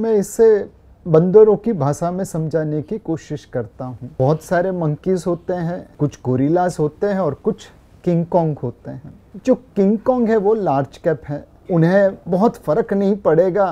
मैं इसे बंदरों की भाषा में समझाने की कोशिश करता हूँ। बहुत सारे मंकीज होते हैं, कुछ गोरिल्लास होते हैं और कुछ किंग कॉन्ग होते हैं। जो किंग कॉन्ग है वो लार्ज कैप है, उन्हें बहुत फर्क नहीं पड़ेगा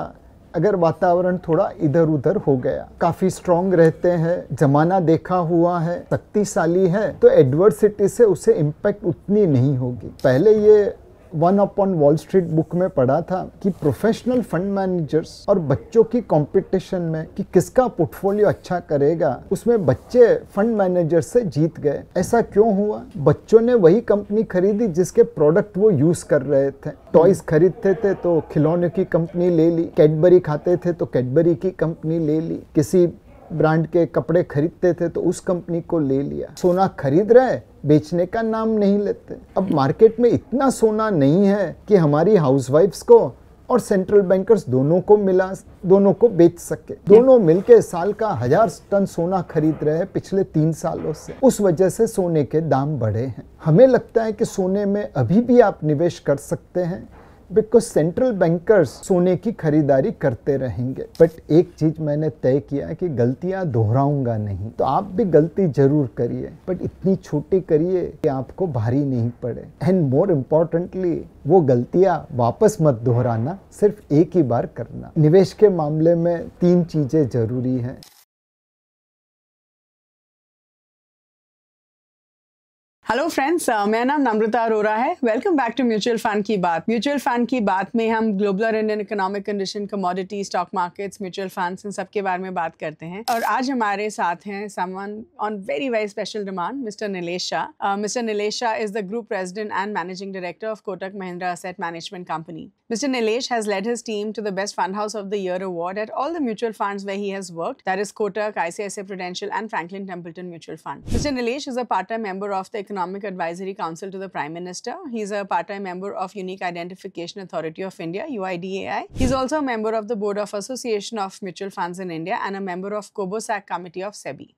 अगर वातावरण थोड़ा इधर उधर हो गया। काफी स्ट्रांग रहते हैं, जमाना देखा हुआ है, शक्तिशाली है, तो एडवर्सिटी से उसे इम्पैक्ट उतनी नहीं होगी। पहले ये one upon wall street book में पढ़ा था कि प्रोफेशनल फंड मैनेजर्स और बच्चों की कंपटीशन में कि किसका पोर्टफोलियो अच्छा करेगा, उसमें बच्चे फंड मैनेजर से जीत गए। ऐसा क्यों हुआ? बच्चों ने वही कंपनी खरीदी जिसके प्रोडक्ट वो यूज कर रहे थे। टॉयज खरीदते थे तो खिलौने की कंपनी ले ली, कैडबरी खाते थे तो कैडबरी की कंपनी ले ली, किसी ब्रांड के कपड़े खरीदते थे तो उस कंपनी को ले लिया। सोना खरीद रहे, बेचने का नाम नहीं लेते। अब मार्केट में इतना सोना नहीं है कि हमारी हाउसवाइफ्स को और सेंट्रल बैंकर्स दोनों को मिला, दोनों को बेच सके। दोनों मिलके साल का 1000 टन सोना खरीद रहे हैं पिछले 3 सालों से। उस वजह से सोने के दाम बढ़े हैं। हमें लगता है कि सोने में अभी भी आप निवेश कर सकते हैं बिकॉज सेंट्रल बैंकर्स सोने की खरीदारी करते रहेंगे। बट एक चीज मैंने तय किया है कि गलतियां दोहराऊंगा नहीं। तो आप भी गलती जरूर करिए, बट इतनी छोटी करिए कि आपको भारी नहीं पड़े। एंड मोर इम्पोर्टेंटली वो गलतियां वापस मत दोहराना, सिर्फ एक ही बार करना। निवेश के मामले में 3 चीजें जरूरी हैं। हेलो फ्रेंड्स, मेरा नाम नम्रता अरोरा है। Welcome back to mutual fund की बात। म्यूचुअल फंड की बात में हम ग्लोबल और Indian economic condition, commodity, stock markets, mutual funds, इन सब के बारे में बात करते हैं। और आज हमारे साथ हैं someone on very special demand, mister Nilesh Shah. Mister Nilesh Shah is the group president and managing director of Kotak Mahindra asset management company. Mr. Nilesh has led his team to the Best Fund House of the Year award at all the mutual funds where he has worked, that is Kotak, ICICI Prudential and Franklin Templeton Mutual Fund. Mr. Nilesh is a part-time member of the Economic Advisory Council to the Prime Minister. He is a part-time member of Unique Identification Authority of India, UIDAI. He is also a member of the Board of Association of Mutual Funds in India and a member of COBOSAC Committee of SEBI.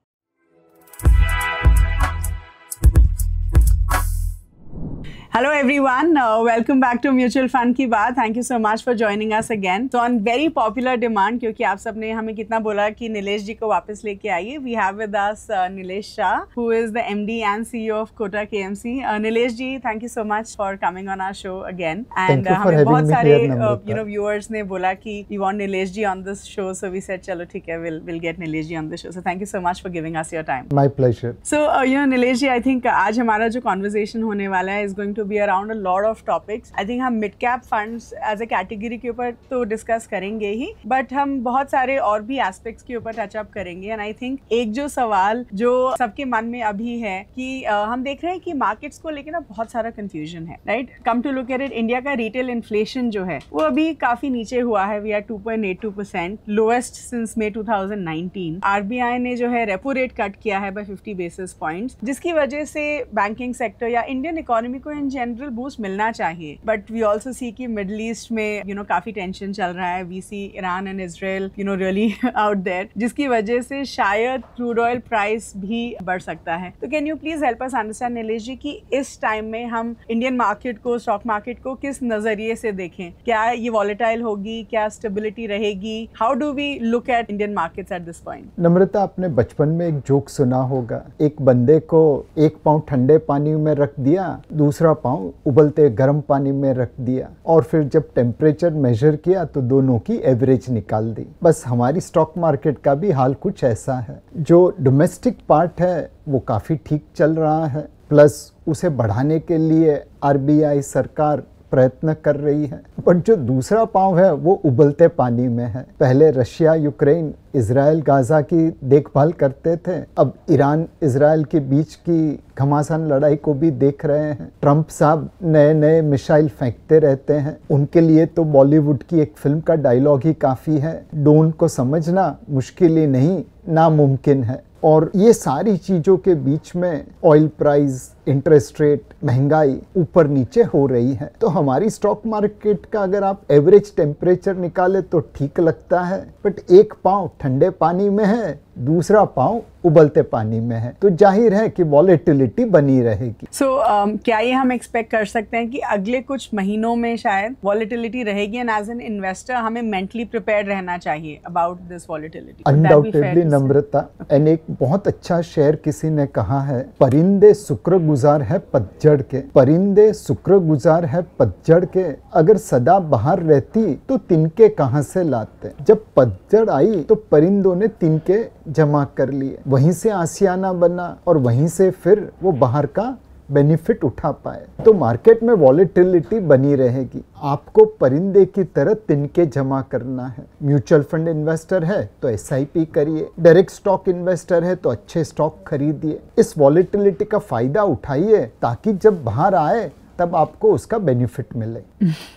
Hello everyone, welcome back to mutual fund की बात. Thank you so much for joining us again. तो on very popular demand, क्योंकि आप सबने हमें कितना बोला कि नीलेश जी को वापस लेके आइए, we have with us Nilesh Shah, who is the MD and CEO of Kotak KMC. Nilesh ji, thank you so much for coming on our show again. And हमें बहुत सारे व्यूअर्स ने बोला कि we want Nilesh ji on this show, so we said चलो ठीक है, will get Nilesh ji on this show. So thank you so much for giving us your time. My pleasure. So Nilesh ji, I think आज हमारा जो कॉन्वर्सेशन होने वाला है is going to be around a lot of topics. I think हम mid cap funds as a category के ऊपर तो डिस्कस करेंगे ही, बट हम बहुत सारे और भी एस्पेक्ट्स के ऊपर टच अप करेंगे. एंड आई थिंक एक जो सवाल जो सबके मन में अभी है कि हम देख रहे हैं कि मार्केट्स को लेकर ना बहुत सारा कंफ्यूजन है, right? Come to look at it, India का रिटेल इन्फ्लेशन जो है वो अभी काफी नीचे हुआ है. We are 2.82%, lowest since May 2019. RBI ने जो है रेपो रेट कट किया है बाय 50 बेसिस पॉइंट्स, जिसकी वजह से बैंकिंग सेक्टर या इंडियन इकोनॉमी को इन जनरल बूस्ट मिलना चाहिए. बट वी ऑल्सो सी कि मिडल ईस्ट में काफी टेंशन चल रहा है. We see Iran and Israel really out there, जिसकी वजह से शायद क्रूड ऑयल प्राइस भी बढ़ सकता है. तो can you please help us understand Nilesh ji कि इस टाइम में हम इंडियन मार्केट को, स्टॉक मार्केट को किस नजरिए से देखें? क्या ये वॉलेटाइल होगी? क्या स्टेबिलिटी रहेगी? How do we look at Indian markets at this point? Namrata, आपने बचपन में एक जोक सुना होगा. एक बंदे को एक पाँव ठंडे पानी में रख दिया, दूसरा पाँव उबलते गर्म पानी में रख दिया, और फिर जब टेम्परेचर मेजर किया तो दोनों की एवरेज निकाल दी. बस हमारी स्टॉक मार्केट का भी हाल कुछ ऐसा है. जो डोमेस्टिक पार्ट है वो काफी ठीक चल रहा है, प्लस उसे बढ़ाने के लिए आरबीआई सरकार प्रयत्न कर रही है. बट जो दूसरा पांव है वो उबलते पानी में है. पहले रशिया, यूक्रेन, इजराइल, गाजा की देखभाल करते थे, अब ईरान इजराइल के बीच की घमासान लड़ाई को भी देख रहे हैं. ट्रंप साहब नए नए मिसाइल फेंकते रहते हैं. उनके लिए तो बॉलीवुड की एक फिल्म का डायलॉग ही काफी है, डोन को समझना मुश्किल ही नहीं, नामुमकिन है. और ये सारी चीजों के बीच में ऑयल प्राइस, इंटरेस्ट रेट, महंगाई ऊपर नीचे हो रही है। तो हमारी स्टॉक मार्केट का अगर आप एवरेज टेम्परेचर निकाले तो ठीक लगता है, बट एक पाँव ठंडे पानी में है, दूसरा पाँव उबलते पानी में है, तो जाहिर है कि वॉलेटिलिटी बनी रहेगी। क्या ये हम एक्सपेक्ट कर सकते हैं कि अगले कुछ महीनों में शायद वॉलेटिलिटी रहेगी, एंड एज एन इन्वेस्टर हमें मेंटली प्रिपेयर्ड रहना चाहिए about this volatility? Undoubtedly Namrata. And एक बहुत अच्छा शेर किसी ने कहा है, परिंदे शुक्रगुजार है पतझड़ के, परिंदे शुक्रगुजार है पतझड़ के, अगर सदा बाहर रहती तो तिनके कहाँ से लाते। जब पतझड़ आई तो परिंदों ने तिनके जमा कर लिए, वहीं से आशियाना बना और वहीं से फिर वो बाहर का बेनिफिट उठा पाए। तो मार्केट में वॉलेटिलिटी बनी रहेगी, आपको परिंदे की तरह तिनके जमा करना है। म्यूचुअल फंड इन्वेस्टर है तो एसआईपी करिए, डायरेक्ट स्टॉक इन्वेस्टर है तो अच्छे स्टॉक खरीदिए, इस वॉलेटिलिटी का फायदा उठाइए ताकि जब बाहर आए तब आपको उसका बेनिफिट मिले।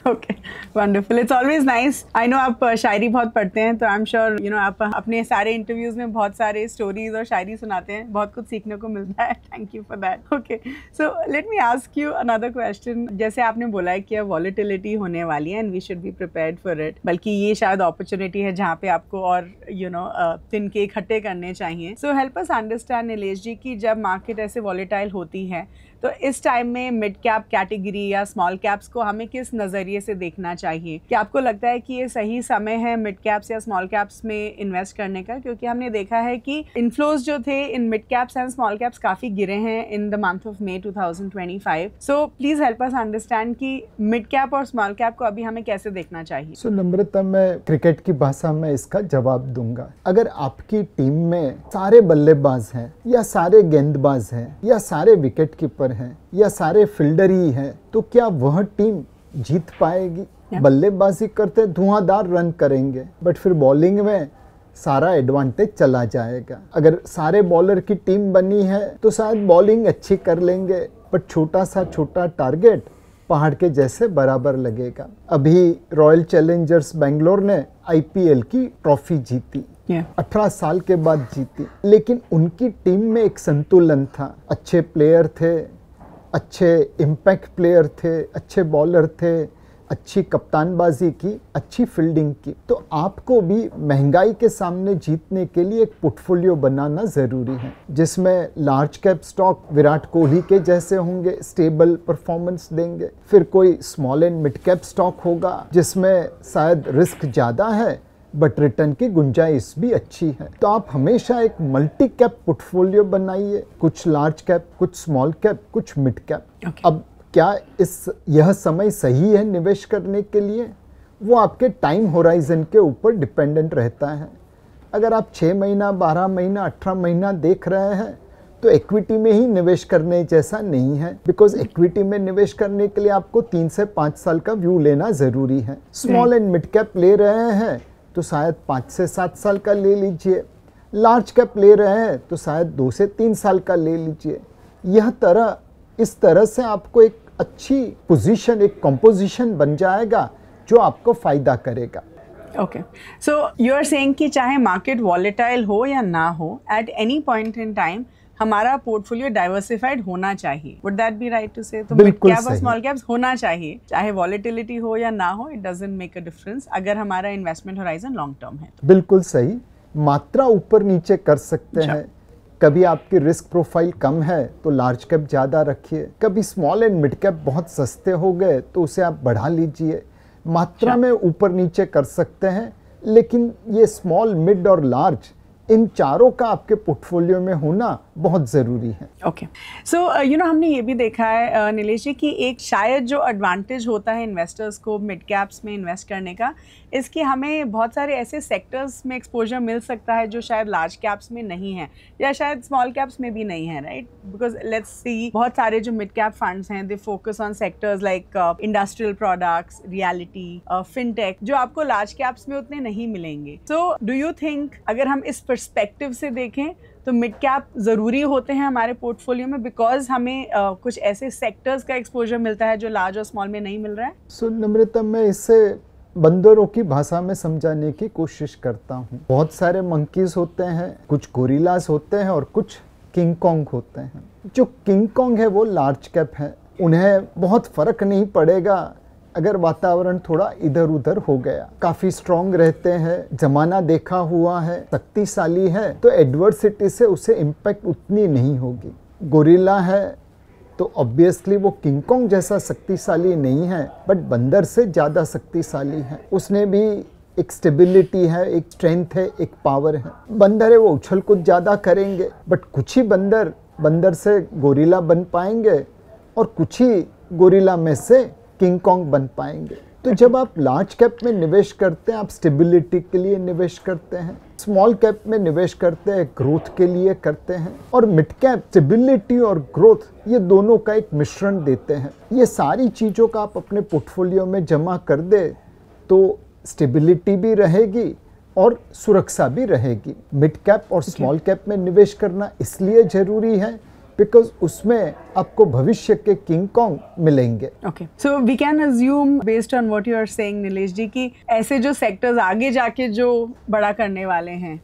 Okay, wonderful. It's always nice. I know आप शायरी बहुत पढ़ते हैं, तो आई एम श्योर आप अपने सारे इंटरव्यूज में बहुत सारे स्टोरीज और शायरी सुनाते हैं, बहुत कुछ सीखने को मिलता है। Thank you for that. Okay, so let me ask you another question. जैसे आपने बोला है कि अब वॉलेटिलिटी होने वाली है and we should be prepared for it, बल्कि ये शायद अपॉर्चुनिटी है जहाँ पे आपको और तिनके इकट्ठे करने चाहिए। So help us understand Nilesh ji कि जब मार्केट ऐसे वॉलेटाइल होती है तो इस टाइम में मिड कैप कैटेगरी या स्मॉल कैप्स को हमें किस नज़रिए से देखना चाहिए? क्या आपको लगता है कि ये सही समय है मिड कैप्स या स्मॉल कैप्स में इन्वेस्ट करने का? क्योंकि हमने देखा है कि इन्फ्लोज जो थे in mid caps and small caps काफ़ी गिरे हैं इन द मंथ ऑफ मई 2025। So please help us understand कि मिड कैप और स्मॉल कैप को अभी हमें कैसे देखना चाहिए? सो नम्रता, मैं क्रिकेट की भाषा में इसका जवाब दूंगा। अगर आपकी टीम में सारे बल्लेबाज हैं या सारे गेंदबाज हैं या सारे विकेट कीपर हैं या सारे फील्डर ही हैं, तो क्या वह टीम जीत पाएगी? बल्लेबाजी करते धुआंधार रन करेंगे, बट फिर बॉलिंग में सारा एडवांटेज चला जाएगा। अगर सारे बॉलर की टीम बनी है तो शायद बॉलिंग अच्छी कर लेंगे, बट छोटा टारगेट पहाड़ के जैसे बराबर लगेगा। अभी रॉयल चैलेंजर्स बेंगलोर ने आईपीएल की ट्रॉफी जीती, 18 साल के बाद जीती, लेकिन उनकी टीम में एक संतुलन था। अच्छे प्लेयर थे, अच्छे इम्पैक्ट प्लेयर थे, अच्छे बॉलर थे, अच्छी कप्तानबाजी की, अच्छी फील्डिंग की। तो आपको भी महंगाई के सामने जीतने के लिए एक पोर्टफोलियो बनाना ज़रूरी है, जिसमें large cap stock Virat Kohli के जैसे होंगे, स्टेबल परफॉर्मेंस देंगे। फिर कोई small and mid cap stock होगा जिसमें शायद रिस्क ज़्यादा है बट रिटर्न की गुंजाइश भी अच्छी है। तो आप हमेशा एक मल्टी कैप पोर्टफोलियो बनाइए, कुछ लार्ज कैप, कुछ स्मॉल कैप, कुछ मिड कैप। अब क्या यह समय सही है निवेश करने के लिए? वो आपके टाइम होराइजन के ऊपर डिपेंडेंट रहता है। अगर आप 6 महीना, 12 महीना, 18 महीना देख रहे हैं तो इक्विटी में ही निवेश करने जैसा नहीं है, बिकॉज इक्विटी में निवेश करने के लिए आपको 3 से 5 साल का व्यू लेना ज़रूरी है। स्मॉल एंड मिड कैप ले रहे हैं तो शायद 5 से 7 साल का ले लीजिए, लार्ज कैप ले रहे हैं तो शायद 2 से 3 साल का ले लीजिए। इस तरह से आपको एक अच्छी पोजीशन, एक कंपोजिशन बन जाएगा जो आपको फ़ायदा करेगा। Okay, so you are saying कि चाहे मार्केट वॉलेटाइल हो या ना हो, at any point in time हमारा पोर्टफोलियो डाइवर्सिफाइड होना चाहिए। Would that be right to say? तो मिड कैप और स्मॉल कैप्स होना चाहिए, चाहे वॉलेटिलिटी हो या ना हो, it doesn't make a difference अगर हमारा इन्वेस्टमेंट होराइजन लॉन्ग टर्म है। बिल्कुल सही। मात्रा ऊपर नीचे कर सकते हैं। कभी आपकी रिस्क प्रोफाइल कम है तो लार्ज कैप ज़्यादा रखिए, कभी स्मॉल एंड मिड कैप बहुत सस्ते हो गए तो उसे आप बढ़ा लीजिए। मात्रा में ऊपर नीचे कर सकते हैं, लेकिन ये स्मॉल, मिड और लार्ज, इन चारों का आपके पोर्टफोलियो में होना बहुत ज़रूरी है। ओके, सो हमने ये भी देखा है नीलेश जी कि एक शायद जो एडवांटेज होता है इन्वेस्टर्स को मिड कैप्स में इन्वेस्ट करने का, इसकी हमें बहुत सारे ऐसे सेक्टर्स में एक्सपोजर मिल सकता है जो शायद लार्ज कैप्स में नहीं है या शायद स्मॉल कैप्स में भी नहीं है, राइट? बिकॉज लेट्स सी, बहुत सारे जो मिड कैप फंड्स हैं they focus on sectors like industrial products, reality, fintech, जो आपको लार्ज कैप्स में उतने नहीं मिलेंगे। सो डू यू थिंक अगर हम इस पर्सपेक्टिव से देखें तो मिड कैप ज़रूरी होते हैं हमारे पोर्टफोलियो में, बिकॉज हमें कुछ ऐसे सेक्टर्स का एक्सपोजर मिलता है जो लार्ज और स्मॉल में नहीं मिल रहा है? सो नम्रता, मैं इससे बंदरों की भाषा में समझाने की कोशिश करता हूँ। बहुत सारे मंकीज होते हैं, कुछ गोरिल्लास होते हैं और कुछ किंग कॉन्ग होते हैं। जो किंग कॉन्ग है वो लार्ज कैप है, उन्हें बहुत फर्क नहीं पड़ेगा अगर वातावरण थोड़ा इधर उधर हो गया। काफी स्ट्रांग रहते हैं, जमाना देखा हुआ है, शक्तिशाली है, तो एडवर्सिटी से उसे इम्पैक्ट उतनी नहीं होगी। गोरिल्ला है तो ऑब्वियसली वो किंग कॉन्ग जैसा शक्तिशाली नहीं है, बट बंदर से ज़्यादा शक्तिशाली है। उसने भी एक स्टेबिलिटी है, एक स्ट्रेंथ है, एक पावर है। बंदर है वो उछल कूद ज़्यादा करेंगे, बट कुछ ही बंदर से गोरिल्ला बन पाएंगे और कुछ ही गोरिल्ला में से किंग कॉन्ग बन पाएंगे। तो जब आप लार्ज कैप में निवेश करते हैं, आप स्टेबिलिटी के लिए निवेश करते हैं, स्मॉल कैप में निवेश करते हैं ग्रोथ के लिए करते हैं, और मिड कैप स्टेबिलिटी और ग्रोथ ये दोनों का एक मिश्रण देते हैं। ये सारी चीज़ों का आप अपने पोर्टफोलियो में जमा कर दे तो स्टेबिलिटी भी रहेगी और सुरक्षा भी रहेगी। मिड कैप और स्मॉल कैप में निवेश करना इसलिए ज़रूरी है बिकॉज उसमें आपको भविष्य के किंग कॉन्ग मिलेंगे। Okay, so we can assume based on what you are saying Nilesh ji कि ऐसे जो सेक्टर्स आगे जाके जो बड़ा करने वाले हैं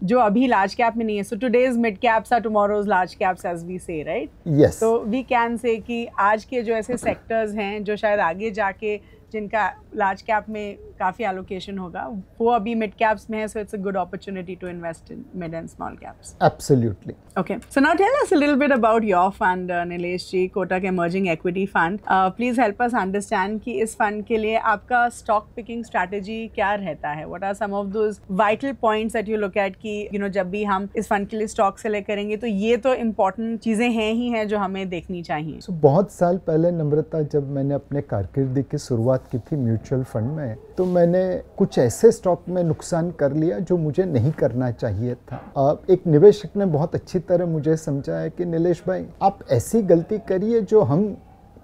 जो अभी लार्ज कैप में नहीं है, so today's mid caps are tomorrow's large caps as we say, right? Yes. तो वी कैन से कि आज के जो ऐसे सेक्टर्स हैं जो शायद आगे जाके जिनका लार्ज कैप में काफ़ी एलोकेशन होगा वो अभी मिड कैप्स में है, so it's a good opportunity to invest in mid and small caps. Absolutely. Okay, so now tell us a little bit about your fund, Nilesh ji, Kotak Emerging Equity Fund. Please help us understand कि इस fund के लिए आपका stock picking strategy क्या रहता है? What are some of those vital points that you look at कि you know जब भी हम इस fund के लिए stock select करेंगे तो ये तो important चीज़ें हैं ही हैं जो हमें देखनी चाहिए। So, बहुत साल पहले नम्रता जब मैंने अपने कारकिर्दी की शुरुआत की थी म्यूचुअल फंड में, तो मैंने कुछ ऐसे स्टॉक में नुकसान कर लिया जो मुझे नहीं करना चाहिए था। एक निवेशक ने बहुत अच्छी तरह मुझे समझाया कि नीलेश भाई आप ऐसी गलती करिए जो हम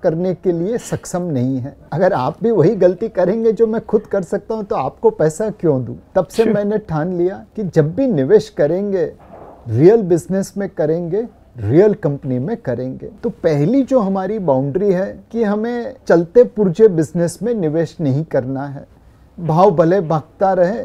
करने के लिए सक्षम नहीं है। अगर आप भी वही गलती करेंगे जो मैं खुद कर सकता हूं तो आपको पैसा क्यों दूं। तब से मैंने ठान लिया कि जब भी निवेश करेंगे रियल बिजनेस में करेंगे, रियल कंपनी में करेंगे। तो पहली जो हमारी बाउंड्री है कि हमें चलते पुर्जे बिजनेस में निवेश नहीं करना है। भाव भले भागता रहे,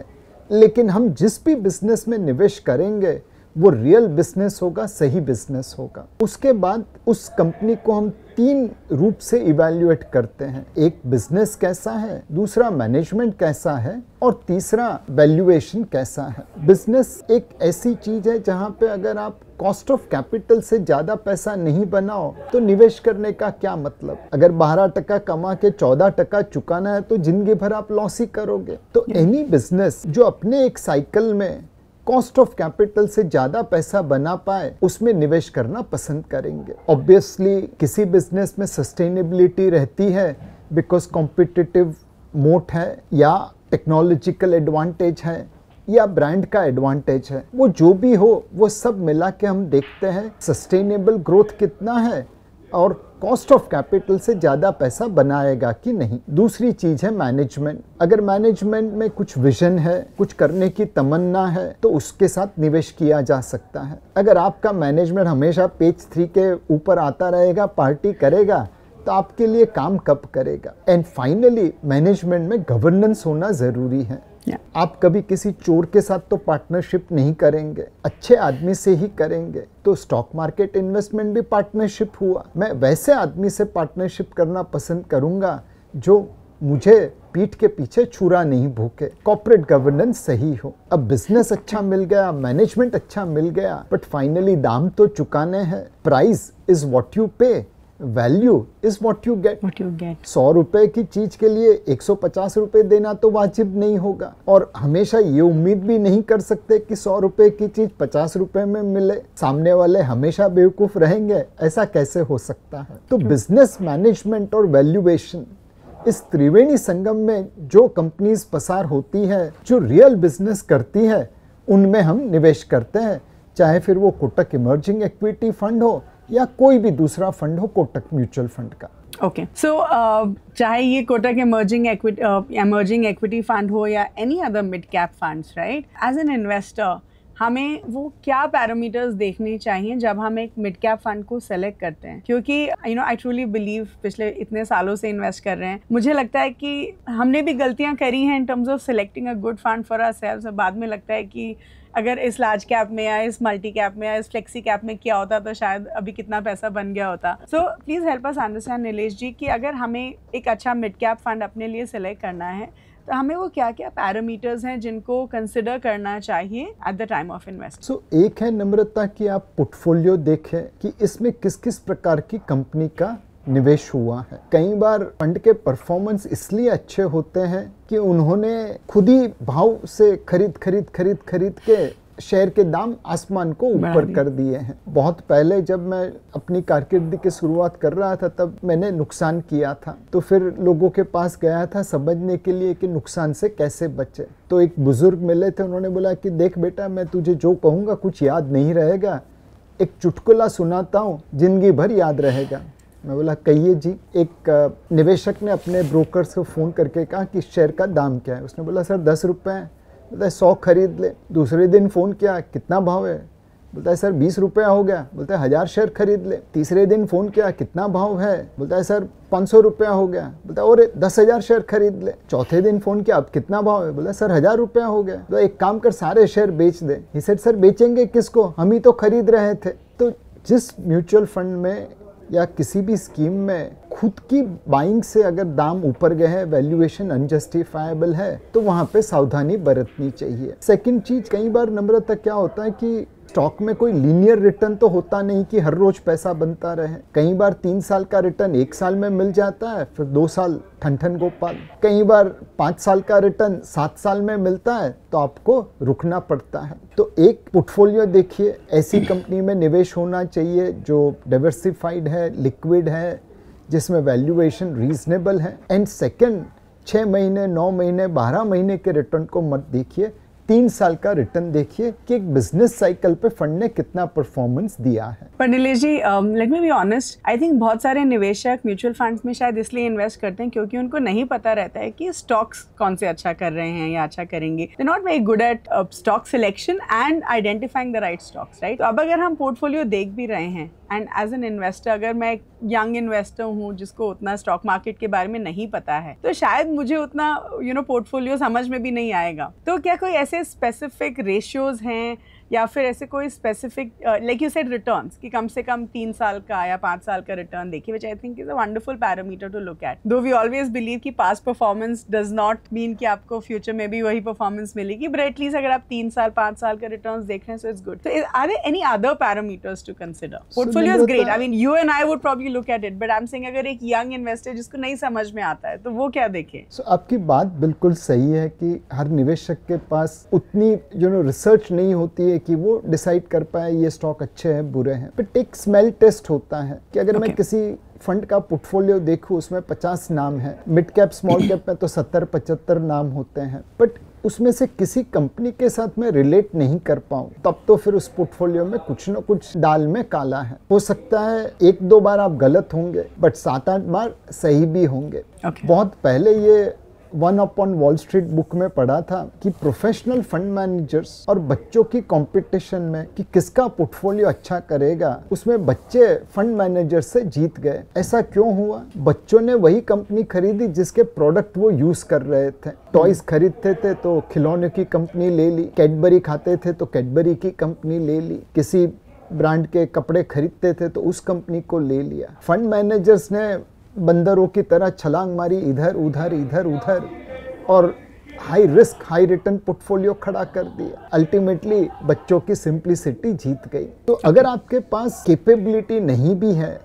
लेकिन हम जिस भी बिजनेस में निवेश करेंगे वो रियल बिजनेस होगा, सही बिजनेस होगा। उसके बाद उस कंपनी को हम 3 रूप से इवैल्यूएट करते हैं। एक बिजनेस कैसा है, दूसरा मैनेजमेंट कैसा है और तीसरा वैल्यूएशन कैसा है। बिजनेस एक ऐसी चीज है जहां पे अगर आप कॉस्ट ऑफ कैपिटल से ज्यादा पैसा नहीं बनाओ तो निवेश करने का क्या मतलब। अगर 12% कमा के 14% चुकाना है तो जिंदगी भर आप लॉस ही करोगे। तो एनी बिजनेस जो अपने एक साइकिल में कॉस्ट ऑफ कैपिटल से ज्यादा पैसा बना पाए उसमें निवेश करना पसंद करेंगे। ऑब्वियसली किसी बिजनेस में सस्टेनेबिलिटी रहती है बिकॉज कॉम्पिटिटिव मोट है या टेक्नोलॉजिकल एडवांटेज है या ब्रांड का एडवांटेज है। वो जो भी हो वो सब मिला के हम देखते हैं सस्टेनेबल ग्रोथ कितना है और कॉस्ट ऑफ कैपिटल से ज़्यादा पैसा बनाएगा कि नहीं। दूसरी चीज़ है मैनेजमेंट। अगर मैनेजमेंट में कुछ विजन है, कुछ करने की तमन्ना है तो उसके साथ निवेश किया जा सकता है। अगर आपका मैनेजमेंट हमेशा पेज 3 के ऊपर आता रहेगा, पार्टी करेगा, तो आपके लिए काम कब करेगा। एंड फाइनली मैनेजमेंट में गवर्नेंस होना ज़रूरी है। आप कभी किसी चोर के साथ तो पार्टनरशिप नहीं करेंगे, अच्छे आदमी से ही करेंगे। तो स्टॉक मार्केट इन्वेस्टमेंट भी पार्टनरशिप हुआ। मैं वैसे आदमी से पार्टनरशिप करना पसंद करूंगा जो मुझे पीठ के पीछे छुरा नहीं भूके, कॉर्पोरेट गवर्नेंस सही हो। अब बिजनेस अच्छा मिल गया, मैनेजमेंट अच्छा मिल गया, बट फाइनली दाम तो चुकाने हैं। प्राइस इज व्हाट यू पे, value is what you get. 100 रुपए की चीज के लिए 150 रुपए देना तो वाजिब नहीं होगा, और हमेशा ये उम्मीद भी नहीं कर सकते कि 100 रुपए की चीज 50 रुपए में मिले। सामने वाले हमेशा बेवकूफ रहेंगे, ऐसा कैसे हो सकता है। तो बिजनेस, मैनेजमेंट और वैल्यूएशन, इस त्रिवेणी संगम में जो कंपनीज पसार होती है, जो रियल बिजनेस करती है, उनमें हम निवेश करते हैं। चाहे फिर वो कोटक इमर्जिंग इक्विटी फंड हो या कोई भी दूसरा फंड हो कोटक म्यूचुअल फंड का। ओके, सो चाहे ये कोटक इमर्जिंग इक्विटी फंड हो या any other mid cap funds, right, as an investor हमें वो क्या पैरामीटर्स देखने चाहिए जब हम एक मिड कैप फंड को सेलेक्ट करते हैं, क्योंकि आई ट्रूली बिलीव पिछले इतने सालों से इन्वेस्ट कर रहे हैं, मुझे लगता है कि हमने भी गलतियां करी हैं in terms of selecting a good fund for ourselves. बाद में लगता है कि अगर इस लार्ज कैप में या इस मल्टी कैप में या इस फ्लेक्सी कैप में किया होता तो शायद अभी कितना पैसा बन गया होता। So please help us understand Nilesh ji कि अगर हमें एक अच्छा मिड कैप फंड अपने लिए सिलेक्ट करना है तो हमें वो क्या क्या पैरामीटर्स हैं जिनको कंसिडर करना चाहिए at the time of investment. So एक है नम्रता कि आप पोर्टफोलियो देखें कि इसमें किस किस प्रकार की कंपनी का निवेश हुआ है। कई बार फंड के परफॉर्मेंस इसलिए अच्छे होते हैं कि उन्होंने खुद ही भाव से खरीद के शेयर के दाम आसमान को ऊपर कर दिए हैं। बहुत पहले जब मैं अपनी कारकिर्दी की शुरुआत कर रहा था तब मैंने नुकसान किया था, तो फिर लोगों के पास गया था समझने के लिए कि नुकसान से कैसे बचे। तो एक बुजुर्ग मिले थे, उन्होंने बोला कि देख बेटा, मैं तुझे जो कहूँगा कुछ याद नहीं रहेगा, एक चुटकुला सुनाता हूँ, जिंदगी भर याद रहेगा। मैं बोला कहिए जी। एक निवेशक ने अपने ब्रोकर से फ़ोन करके कहा कि शेयर का दाम क्या है। उसने बोला सर 10 रुपये है। बोलता है 100 खरीद ले। दूसरे दिन फ़ोन किया, कितना भाव है? बोलता है सर 20 रुपया हो गया। बोलता है 1000 शेयर खरीद ले। तीसरे दिन फ़ोन किया, कितना भाव है? बोलता है सर 500 रुपया हो गया। बोलता है और 10,000 शेयर खरीद ले। चौथे दिन फ़ोन किया, अब कितना भाव है? बोला सर 1000 रुपया हो गया। तो एक काम कर, सारे शेयर बेच दे। ही सेड सर बेचेंगे किसको, हम ही तो खरीद रहे थे। तो जिस म्यूचुअल फंड में या किसी भी स्कीम में खुद की बाइंग से अगर दाम ऊपर गए हैं, वैल्यूएशन अनजस्टिफाइबल है, तो वहाँ पे सावधानी बरतनी चाहिए। सेकंड चीज, कई बार नम्रता क्या होता है कि स्टॉक में कोई लीनियर रिटर्न तो होता नहीं कि हर रोज पैसा बनता रहे। कई बार 3 साल का रिटर्न 1 साल में मिल जाता है, फिर 2 साल ठन गोपाल। कई बार 5 साल का रिटर्न 7 साल में मिलता है, तो आपको रुकना पड़ता है। तो एक पोर्टफोलियो देखिए, ऐसी कंपनी में निवेश होना चाहिए जो डाइवर्सिफाइड है, लिक्विड है, जिसमें वैल्यूएशन रीजनेबल है। एंड सेकंड, 6 महीने, 9 महीने, 12 महीने के रिटर्न को मत देखिए, 3 साल का रिटर्न देखिए कि एक बिजनेस साइकिल पे फंड ने कितना परफॉर्मेंस दिया है। पर Nilesh ji, let me be honest, I think बहुत सारे निवेशक म्यूचुअल फंड्स में शायद इसलिए इन्वेस्ट करते हैं क्योंकि उनको नहीं पता रहता है कि स्टॉक्स कौन से अच्छा कर रहे हैं या अच्छा करेंगे। They not very good at stock selection and identifying the right stocks, right. तो अब अगर हम पोर्टफोलियो देख भी रहे हैं एंड एज एन इन्वेस्टर, अगर मैं एक यंग इन्वेस्टर हूँ जिसको उतना स्टॉक मार्केट के बारे में नहीं पता है, तो शायद मुझे उतना पोर्टफोलियो समझ में भी नहीं आएगा। तो क्या कोई ऐसे स्पेसिफिक रेशियोज हैं या फिर ऐसे कोई specific like you said returns कि कम से कम 3 साल का या 5 साल का रिटर्न देखिए, which I think is a wonderful parameter to look at. Though we always believe कि past performance does not mean कि आपको फ्यूचर में भी वही परफॉर्मेंस मिलेगी, बट एटलीस्ट अगर आप 3 साल 5 साल का रिटर्न्स देख रहे हैं, सो इट्स गुड। तो are there any other parameters to consider? Portfolio is great, I mean you and I would probably look at it, but I am saying अगर एक यंग इन्वेस्टर जिसको नहीं समझ में आता है तो वो क्या देखे? सो आपकी बात बिल्कुल सही है कि हर निवेशक के पास उतनी रिसर्च नहीं होती है कि वो डिसाइड कर पाए ये स्टॉक अच्छे हैं बुरे हैं। बट एक स्मेल टेस्ट होता है कि अगर मैं किसी फंड का पोर्टफोलियो देखूं, उसमें 50 नाम है, मिड कैप स्मॉल कैप में तो 70-75 नाम होते हैं, बट उसमें से किसी कंपनी के साथ मैं रिलेट नहीं कर पाऊं, तब तो फिर उस पोर्टफोलियो में कुछ न कुछ दाल में काला है। हो सकता है 1-2 बार आप गलत होंगे, बट 7-8 बार सही भी होंगे। बहुत पहले ये one upon wall street book में पढ़ा था कि प्रोफेशनल फंड मैनेजर्स और बच्चों की कंपटीशन में कि किसका पोर्टफोलियो अच्छा करेगा, उसमें बच्चे फंड मैनेजर से जीत गए। ऐसा क्यों हुआ? बच्चों ने वही कंपनी खरीदी जिसके प्रोडक्ट वो यूज कर रहे थे। टॉयज खरीदते थे तो खिलौने की कंपनी ले ली, कैडबरी खाते थे तो कैडबरी की कंपनी ले ली, किसी ब्रांड के कपड़े खरीदते थे तो उस कंपनी को ले लिया। फंड मैनेजर्स ने बंदरों की तरह छलांग मारी इधर उधर और high risk high return portfolio खड़ा कर दिया। अल्टीमेटली बच्चों की सिंप्लिसिटी जीत गई। तो अगर आपके पास कैपेबिलिटी नहीं भी है,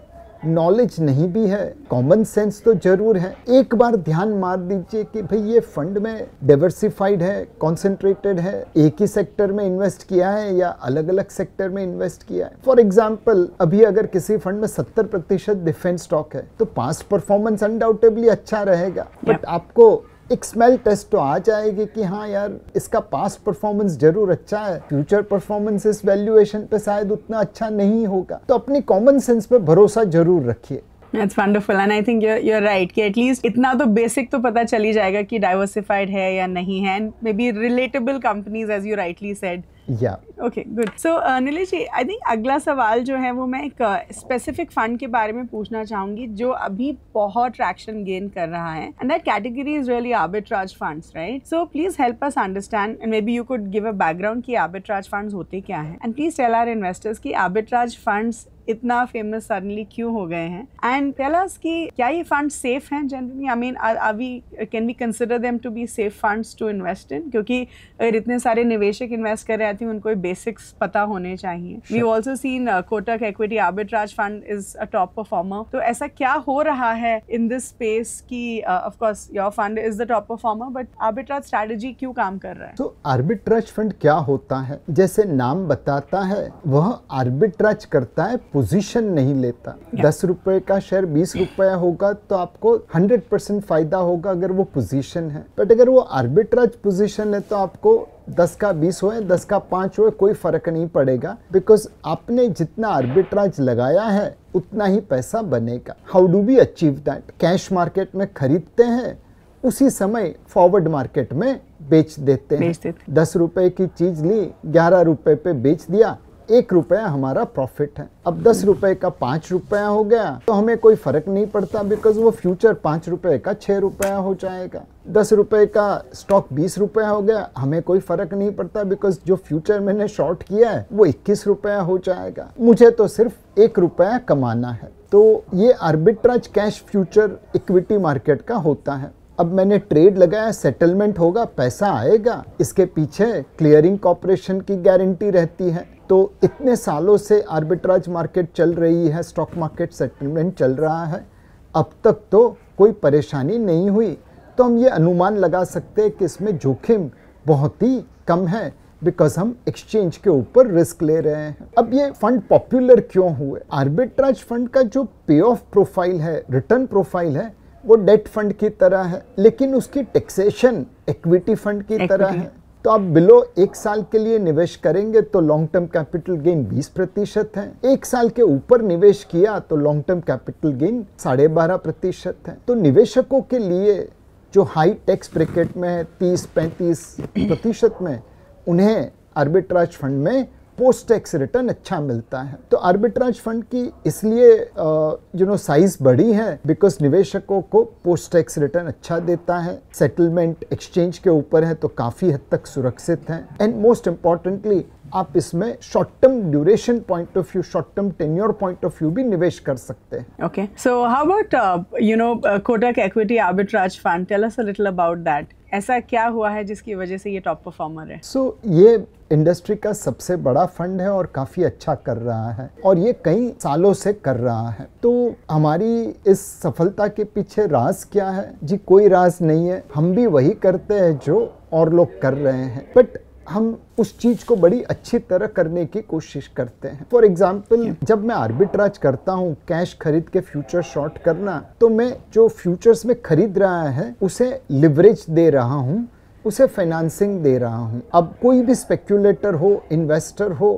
नॉलेज नहीं भी है, कॉमन सेंस तो जरूर है, एक बार ध्यान मार दीजिए कि भाई ये फंड में डाइवर्सिफाइड है, कॉन्सेंट्रेटेड है, एक ही सेक्टर में इन्वेस्ट किया है या अलग अलग सेक्टर में इन्वेस्ट किया है। फॉर एग्जाम्पल, अभी अगर किसी फंड में 70% डिफेंस स्टॉक है तो पास्ट परफॉर्मेंस अनडाउटेबली अच्छा रहेगा, बट आपको एक स्मेल टेस्ट तो आ जाएगी कि हाँ यार इसका पास्ट परफॉर्मेंस जरूर अच्छा है, फ्यूचर परफॉर्मेंस इस वैल्यूएशन पे शायद उतना अच्छा नहीं होगा। तो अपनी कॉमन सेंस पे भरोसा जरूर रखिए। That's wonderful and I think you're right कि at least इतना तो basic तो पता चल ही जाएगा कि diversified है या नहीं है and maybe relatable companies as you rightly said. Yeah. Okay, good. So Nilesh ji, I think अगला सवाल जो है वो मैं एक specific fund के बारे में पूछना चाहूँगी जो अभी बहुत traction gain कर रहा है and that category is really arbitrage funds, right? So please help us understand and maybe you could give a background कि arbitrage funds होते क्या हैं and please tell our investors कि arbitrage funds इतना famous suddenly क्यों हो गए हैं एंड टेल अस कि क्या ये फंड सेफ हैं generally I mean can we consider them to be safe funds to invest in क्योंकि अगर इतने सारे निवेशक इन्वेस्ट कर रहे थे उनको बेसिक्स पता होने चाहिए we also seen Kotak equity arbitrage fund is a top performer तो ऐसा क्या हो रहा है इन दिस स्पेस कि of course your fund is the top performer but arbitrage strategy क्यों काम कर रहा है तो आर्बिट्राज फंड क्या होता है जैसे नाम बताता है वह आर्बिट्राज करता है पोजीशन नहीं लेता 10 रुपए का शेयर 20 रुपए होगा तो आपको 100% फायदा होगा अगर वो पोजीशन है बट अगर वो आर्बिट्राज पोजीशन है तो आपको 10 का 20 होए 10 का 5 होए कोई फर्क नहीं पड़ेगा बिकॉज आपने जितना आर्बिट्राज लगाया है उतना ही पैसा बनेगा how do we achieve that cash market में खरीदते हैं उसी समय फॉरवर्ड मार्केट में बेच देते हैं 10 रुपए की चीज ली 11 रुपए पे बेच दिया 1 रुपया हमारा प्रॉफिट है अब 10 रुपए का 5 रुपया हो गया तो हमें कोई फर्क नहीं पड़ता बिकॉज वो फ्यूचर 5 रुपए का 6 रुपया हो जाएगा 10 रुपए का स्टॉक 20 रुपया हो गया हमें कोई फर्क नहीं पड़ता बिकॉज जो फ्यूचर मैंने शॉर्ट किया है वो 21 रुपया हो जाएगा मुझे तो सिर्फ 1 रुपया कमाना है तो ये arbitrage cash future equity market का होता है अब मैंने ट्रेड लगाया सेटलमेंट होगा पैसा आएगा इसके पीछे क्लियरिंग कॉर्पोरेशन की गारंटी रहती है तो इतने सालों से आर्बिट्राज मार्केट चल रही है स्टॉक मार्केट सेटलमेंट चल रहा है अब तक तो कोई परेशानी नहीं हुई तो हम ये अनुमान लगा सकते हैं कि इसमें जोखिम बहुत ही कम है बिकॉज हम एक्सचेंज के ऊपर रिस्क ले रहे हैं अब ये फंड पॉपुलर क्यों हुए आर्बिट्राज फंड का जो पे ऑफ प्रोफाइल है रिटर्न प्रोफाइल है वो डेट फंड की तरह है लेकिन उसकी टैक्सेशन इक्विटी फंड की तरह है तो आप बिलो 1 साल के लिए निवेश करेंगे तो लॉन्ग टर्म कैपिटल गेन 20% है 1 साल के ऊपर निवेश किया तो लॉन्ग टर्म कैपिटल गेन 12.5% है तो निवेशकों के लिए जो हाई टैक्स ब्रैकेट में है 30-35% में उन्हें आर्बिट्राज फंड में पोस्ट टैक्स रिटर्न अच्छा मिलता है तो आर्बिट्राज फंड की इसलिए साइज बड़ी है बिकॉज निवेशकों को पोस्ट टैक्स रिटर्न अच्छा देता है सेटलमेंट एक्सचेंज के ऊपर है तो काफी हद तक सुरक्षित है एंड मोस्ट इम्पॉर्टेंटली आप इसमें short term duration point of view short term tenure point of view भी निवेश कर सकते हैं okay so how about Kotak equity arbitrage fund tell us a little about that ऐसा क्या हुआ है जिसकी वजह से ये टॉप परफॉर्मर है ये इंडस्ट्री का सबसे बड़ा फंड है और काफी अच्छा कर रहा है और ये कई सालों से कर रहा है तो हमारी इस सफलता के पीछे राज क्या है जी कोई राज नहीं है हम भी वही करते हैं जो और लोग कर रहे हैं बट हम उस चीज को बड़ी अच्छी तरह करने की कोशिश करते हैं फॉर एग्जाम्पल जब मैं आर्बिट्राज करता हूँ कैश खरीद के फ्यूचर शॉर्ट करना तो मैं जो फ्यूचर्स में खरीद रहा है उसे लिवरेज दे रहा हूँ उसे फाइनेंसिंग दे रहा हूँ अब कोई भी स्पेक्यूलेटर हो इन्वेस्टर हो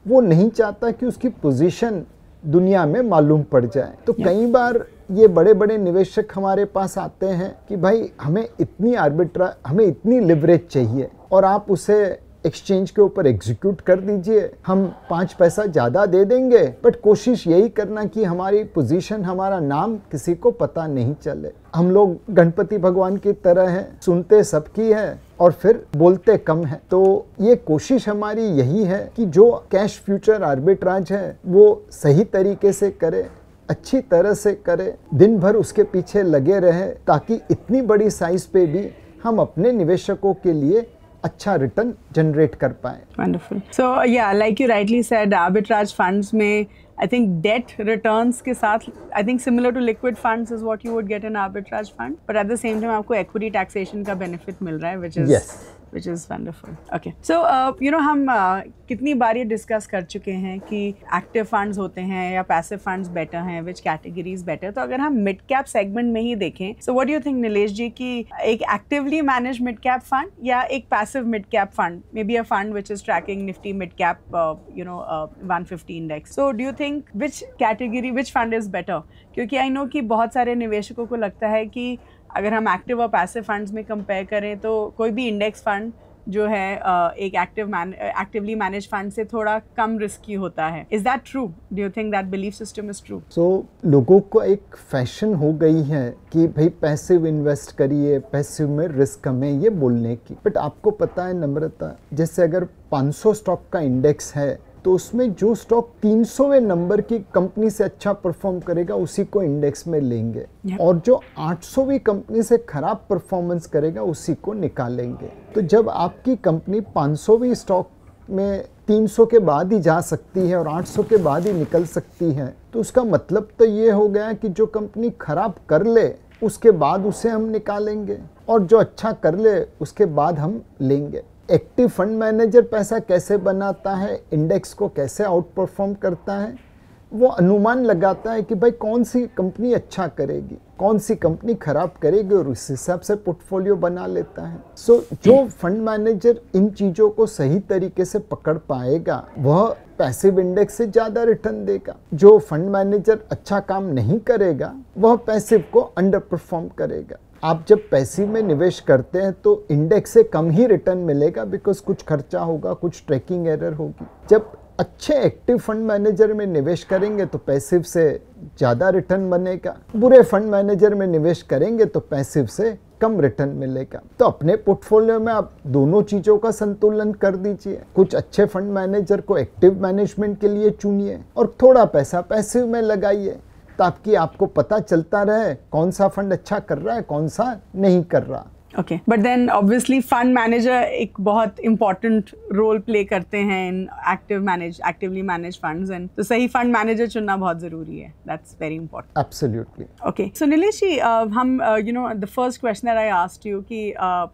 वो नहीं चाहता कि उसकी पोजीशन दुनिया में मालूम पड़ जाए तो कई बार ये बड़े बड़े निवेशक हमारे पास आते हैं कि भाई हमें इतनी लिवरेज चाहिए और आप उसे एक्सचेंज के ऊपर एग्जीक्यूट कर दीजिए हम 5 पैसा ज़्यादा दे देंगे बट कोशिश यही करना कि हमारी पोजीशन हमारा नाम किसी को पता नहीं चले हम लोग गणपति भगवान की तरह हैं सुनते सबकी है और फिर बोलते कम है तो ये कोशिश हमारी यही है कि जो कैश फ्यूचर आर्बिट्राज है वो सही तरीके से करे अच्छी तरह से करे दिन भर उसके पीछे लगे रहे ताकि इतनी बड़ी साइज पे भी हम अपने निवेशकों के लिए अच्छा रिटर्न जनरेट कर पाए wonderful so yeah like you rightly said arbitrage funds में आई थिंक डेट रिटर्न्स के साथ I think similar to liquid funds is what you would get in arbitrage fund but at the same time आपको equity taxation का benefit मिल रहा है which is which is wonderful. Okay, so हम कितनी बार ये डिस्कस कर चुके हैं कि एक्टिव फंड्स होते हैं या पैसिव फंड्स बेटर हैं, विच कैटेगरीज बेटर. तो अगर हम मिड कैप सेगमेंट में ही देखें, so what do you think Nilesh ji कि एक actively manage mid cap fund या एक passive mid cap fund, maybe a fund which is tracking Nifty mid cap 150 index, so do you think which category, which fund is better? क्योंकि I no कि बहुत सारे निवेशकों को लगता है कि अगर हम एक्टिव और पैसिव फंड्स में कंपेयर करें तो कोई भी इंडेक्स फंड जो है एक एक्टिवली मैनेज फंड से थोड़ा कम रिस्की होता है. Is that true? Do you think that belief system is true? So लोगों को एक फैशन हो गई है कि भाई पैसिव इन्वेस्ट करिए, पैसिव में रिस्क कम है, ये बोलने की. बट आपको पता है नम्रता, जैसे अगर 500 स्टॉक का इंडेक्स है तो उसमें जो स्टॉक 300वें नंबर की कंपनी से अच्छा परफॉर्म करेगा उसी को इंडेक्स में लेंगे. और जो 800वीं कंपनी से खराब परफॉर्मेंस करेगा उसी को निकालेंगे. तो जब आपकी कंपनी 500वीं स्टॉक में 300 के बाद ही जा सकती है और 800 के बाद ही निकल सकती है, तो उसका मतलब तो ये हो गया कि जो कंपनी खराब कर ले उसके बाद उसे हम निकालेंगे और जो अच्छा कर ले उसके बाद हम लेंगे. एक्टिव फंड मैनेजर पैसा कैसे बनाता है, इंडेक्स को कैसे आउट परफॉर्म करता है, वो अनुमान लगाता है कि भाई कौन सी कंपनी अच्छा करेगी, कौन सी कंपनी खराब करेगी और उस हिसाब से पोर्टफोलियो बना लेता है. सो जो फंड मैनेजर इन चीज़ों को सही तरीके से पकड़ पाएगा वह पैसिव इंडेक्स से ज़्यादा रिटर्न देगा. जो फंड मैनेजर अच्छा काम नहीं करेगा वह पैसिव को अंडर परफॉर्म करेगा. आप जब पैसिव में निवेश करते हैं तो इंडेक्स से कम ही रिटर्न मिलेगा, बिकॉज कुछ खर्चा होगा, कुछ ट्रैकिंग एरर होगी. जब अच्छे एक्टिव फंड मैनेजर में निवेश करेंगे तो पैसिव से ज़्यादा रिटर्न बनेगा. बुरे फंड मैनेजर में निवेश करेंगे तो पैसिव से कम रिटर्न मिलेगा. तो अपने पोर्टफोलियो में आप दोनों चीज़ों का संतुलन कर दीजिए. कुछ अच्छे फंड मैनेजर को एक्टिव मैनेजमेंट के लिए चुनिए और थोड़ा पैसा पैसिव में लगाइए, ताकि आपको पता चलता रहे कौन सा फंड अच्छा कर रहा है, कौन सा नहीं कर रहा. Okay, but then obviously fund manager एक बहुत इंपॉर्टेंट रोल प्ले करते हैं in actively manage funds, and तो सही फंड मैनेजर चुनना बहुत जरूरी है. That's very important. Absolutely. Okay, so Nilesh ji, हम the first question that I asked you कि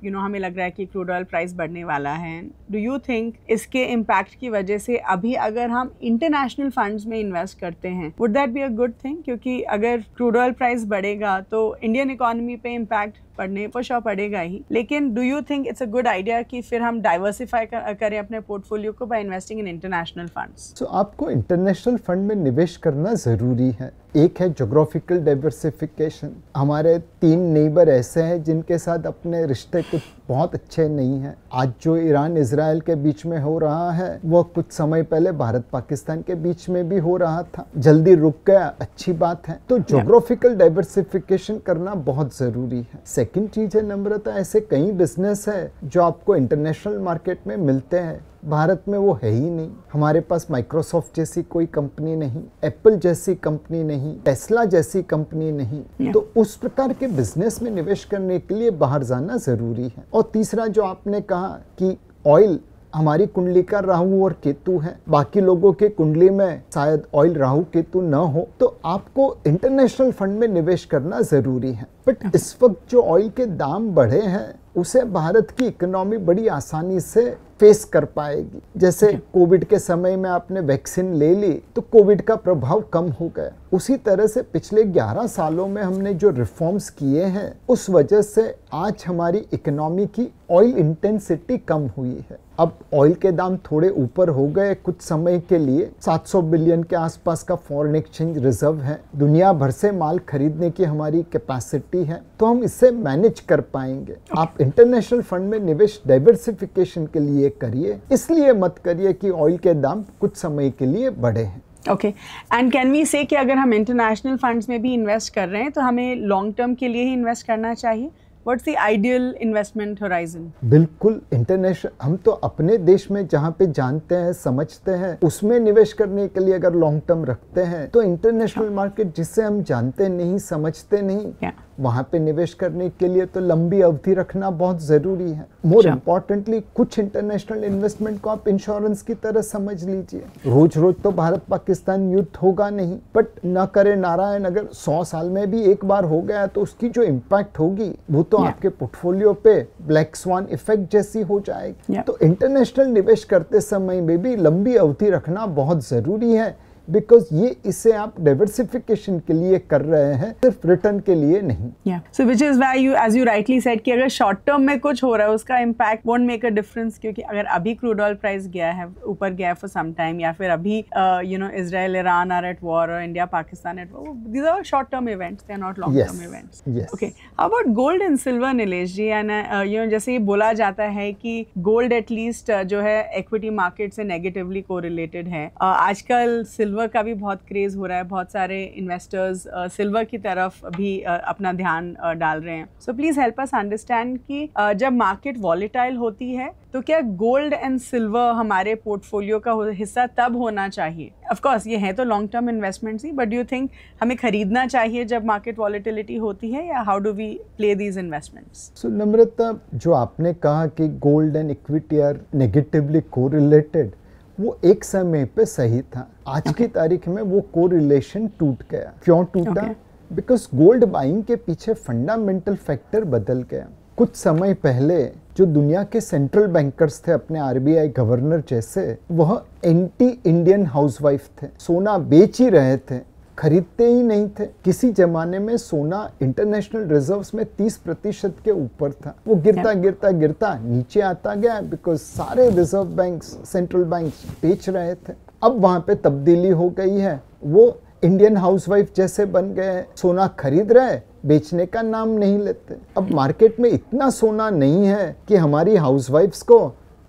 हमें लग रहा है कि क्रूड ऑयल प्राइस बढ़ने वाला है. डू यू थिंक इसके इम्पैक्ट की वजह से अभी अगर हम इंटरनेशनल फंड्स में इन्वेस्ट करते हैं, would that be a good thing? क्योंकि अगर क्रूड ऑयल प्राइस बढ़ेगा तो इंडियन इकोनॉमी पे इम्पैक्ट पढ़ने पर श्योर पड़ेगा ही, लेकिन do you think it's a good idea कि फिर हम डाइवर्सिफाई करें अपने पोर्टफोलियो को by investing in international funds? So आपको इंटरनेशनल फंड में निवेश करना ज़रूरी है. एक है ज्योग्राफिकल डाइवर्सिफिकेशन. हमारे 3 नेबर ऐसे हैं जिनके साथ अपने रिश्ते कुछ बहुत अच्छे नहीं हैं. आज जो ईरान इजराइल के बीच में हो रहा है वो कुछ समय पहले भारत पाकिस्तान के बीच में भी हो रहा था. जल्दी रुक गया, अच्छी बात है. तो ज्योग्राफिकल डाइवर्सिफिकेशन करना बहुत ज़रूरी है. सेकंड चीज़ है नम्रता, ऐसे कई बिजनेस है जो आपको इंटरनेशनल मार्केट में मिलते हैं, भारत में वो है ही नहीं. हमारे पास माइक्रोसॉफ्ट जैसी कोई कंपनी नहीं, एप्पल जैसी कंपनी नहीं, टेस्ला जैसी कंपनी नहीं. तो उस प्रकार के बिजनेस में निवेश करने के लिए बाहर जाना ज़रूरी है. और तीसरा जो आपने कहा कि ऑयल, हमारी कुंडली का राहु और केतु है, बाकी लोगों के कुंडली में शायद ऑयल राहु केतु न हो, तो आपको इंटरनेशनल फंड में निवेश करना ज़रूरी है. बट इस वक्त जो ऑयल के दाम बढ़े हैं उसे भारत की इकोनॉमी बड़ी आसानी से फेस कर पाएगी. जैसे कोविड के समय में आपने वैक्सीन ले ली तो कोविड का प्रभाव कम हो गया. उसी तरह से पिछले 11 सालों में हमने जो रिफॉर्म्स किए हैं उस वजह से आज हमारी इकोनॉमी की ऑयल इंटेंसिटी कम हुई है. अब ऑयल के दाम थोड़े ऊपर हो गए कुछ समय के लिए. 700 बिलियन के आसपास का फॉरेन एक्सचेंज रिजर्व है. दुनिया भर से माल खरीदने की हमारी कैपेसिटी है, तो हम इससे मैनेज कर पाएंगे. आप इंटरनेशनल फंड में निवेश डाइवर्सिफिकेशन के लिए करिए, इसलिए मत करिए कि ऑयल के दाम कुछ समय के लिए बढ़े हैं. ओके, एंड कैन वी से कि अगर हम इंटरनेशनल फंड्स में भी इन्वेस्ट कर रहे हैं तो हमें लॉन्ग टर्म के लिए ही इन्वेस्ट करना चाहिए? What's the ideal investment horizon? बिल्कुल इंटरनेशनल, हम तो अपने देश में जहाँ पे जानते हैं समझते हैं उसमें निवेश करने के लिए अगर लॉन्ग टर्म रखते हैं, तो इंटरनेशनल मार्केट जिसे हम जानते नहीं समझते नहीं वहाँ पे निवेश करने के लिए तो लंबी अवधि रखना बहुत ज़रूरी है। मोर इम्पॉर्टेंटली कुछ इंटरनेशनल इन्वेस्टमेंट को आप इंश्योरेंस की तरह समझ लीजिए। रोज रोज तो भारत पाकिस्तान युद्ध होगा नहीं, बट न करे नारायण अगर 100 साल में भी एक बार हो गया तो उसकी जो इम्पैक्ट होगी वो तो आपके पोर्टफोलियो पे ब्लैक स्वान इफेक्ट जैसी हो जाएगी। तो इंटरनेशनल निवेश करते समय में भी लंबी अवधि रखना बहुत ज़रूरी है, बिकॉज ये इसे आप डाइवर्सिफिकेशन के लिए कर रहे हैं, सिर्फ रिटर्न के लिए नहीं। So which is why you as you rightly said कि अगर शॉर्ट टर्म में कुछ हो रहा है उसका impact won't make a difference, क्योंकि अगर अभी क्रूड ऑयल प्राइस गया है ऊपर गया फॉर सम टाइम, या फिर अभी Israel Iran are at war और India Pakistan at war, these are short term events, they are not long term events. Okay, how about gold and silver Nilesh ji? And जैसे ये बोला जाता है कि गोल्ड एटलीस्ट जो है इक्विटी मार्केट से नेगेटिवली कोरिलेटेड है। आजकल सिल्वर का भी बहुत क्रेज हो रहा है, बहुत सारे इन्वेस्टर्स सिल्वर की तरफ भी अपना ध्यान डाल रहे हैं। So please help us understand कि जब मार्केट वॉलेटाइल होती है तो क्या गोल्ड एंड सिल्वर हमारे पोर्टफोलियो का हिस्सा तब होना चाहिए? ऑफ कोर्स ये है तो लॉन्ग टर्म इन्वेस्टमेंट्स ही, बट डू यू थिंक हमें खरीदना चाहिए जब मार्केट वॉलेटिलिटी होती है, या how do we play these investments? So Namrata, जो आपने कहा कि gold and equity are negatively correlated, वो एक समय पे सही था। आज की तारीख में वो कोरिलेशन टूट गया। क्यों टूटा? बिकॉज गोल्ड बाइंग के पीछे फंडामेंटल फैक्टर बदल गया। कुछ समय पहले जो दुनिया के सेंट्रल बैंकर्स थे, अपने आरबीआई गवर्नर जैसे, वह एंटी इंडियन हाउसवाइफ थे, सोना बेच ही रहे थे, खरीदते ही नहीं थे। किसी जमाने में सोना इंटरनेशनल रिजर्व्स में 30% के ऊपर था, वो गिरता गिरता गिरता नीचे आता गया, बिकॉज सारे रिजर्व बैंक्स, सेंट्रल बैंक्स बेच रहे थे। अब वहां पे तब्दीली हो गई है, वो इंडियन हाउसवाइफ जैसे बन गए, सोना खरीद रहे, बेचने का नाम नहीं लेते। अब मार्केट में इतना सोना नहीं है कि हमारी हाउसवाइफ्स को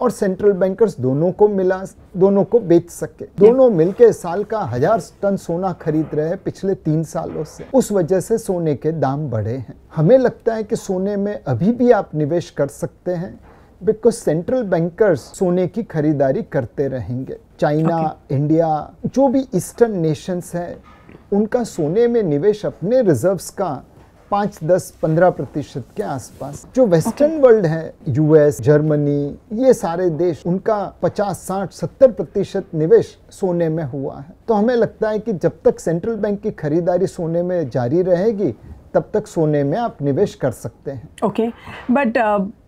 और सेंट्रल बैंकर्स दोनों को मिला, दोनों को बेच सके। दोनों मिलके साल का 1000 टन सोना खरीद रहे हैं पिछले 3 सालों से। उस वजह से सोने के दाम बढ़े हैं। हमें लगता है कि सोने में अभी भी आप निवेश कर सकते हैं, बिकॉज सेंट्रल बैंकर्स सोने की खरीदारी करते रहेंगे। चाइना, इंडिया, जो भी ईस्टर्न नेशंस हैं, उनका सोने में निवेश अपने रिजर्व्स का 5, 10, 15% के आसपास। जो वेस्टर्न वर्ल्ड है, यूएस, जर्मनी, ये सारे देश, उनका 50, 60, 70% निवेश सोने में हुआ है। तो हमें लगता है कि जब तक सेंट्रल बैंक की खरीदारी सोने में जारी रहेगी, तब तक सोने में आप निवेश कर सकते हैं। ओके, बट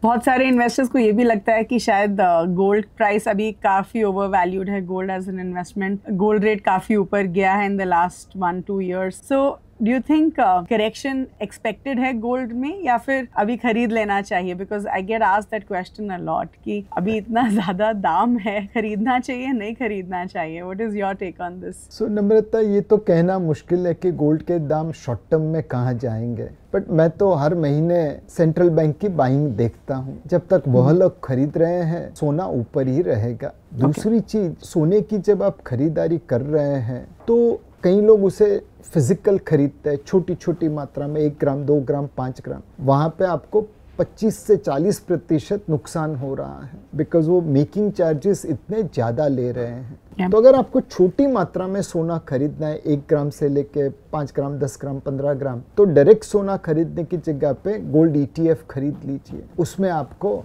बहुत सारे इन्वेस्टर्स को ये भी लगता है कि शायद गोल्ड प्राइस अभी काफ़ी ओवर वैल्यूड है। Gold as an investment, gold rate काफ़ी ऊपर गया है in the last 1-2 years. So do you think correction expected है गोल्ड में, या फिर अभी खरीद लेना चाहिए? Because I get asked that question a lot कि अभी इतना ज़्यादा दाम है, खरीदना चाहिए, नहीं खरीदना चाहिए? What is your take on this? So Namrata, ये तो कहना मुश्किल है कि गोल्ड के दाम शॉर्ट टर्म में कहाँ जाएंगे, बट मैं तो हर महीने सेंट्रल बैंक की बाइंग देखता हूँ। जब तक वह लोग खरीद रहे हैं, सोना ऊपर ही रहेगा। दूसरी चीज, सोने की जब आप खरीदारी कर रहे हैं तो कई लोग उसे फिजिकल खरीदते हैं, छोटी छोटी मात्रा में, 1 ग्राम, 2 ग्राम, 5 ग्राम। वहाँ पे आपको 25 से 40% नुकसान हो रहा है, बिकॉज वो मेकिंग चार्जेस इतने ज़्यादा ले रहे हैं। तो अगर आपको छोटी मात्रा में सोना खरीदना है, 1 ग्राम से लेके 5 ग्राम, 10 ग्राम, 15 ग्राम, तो डायरेक्ट सोना खरीदने की जगह पे गोल्ड ETF खरीद लीजिए। उसमें आपको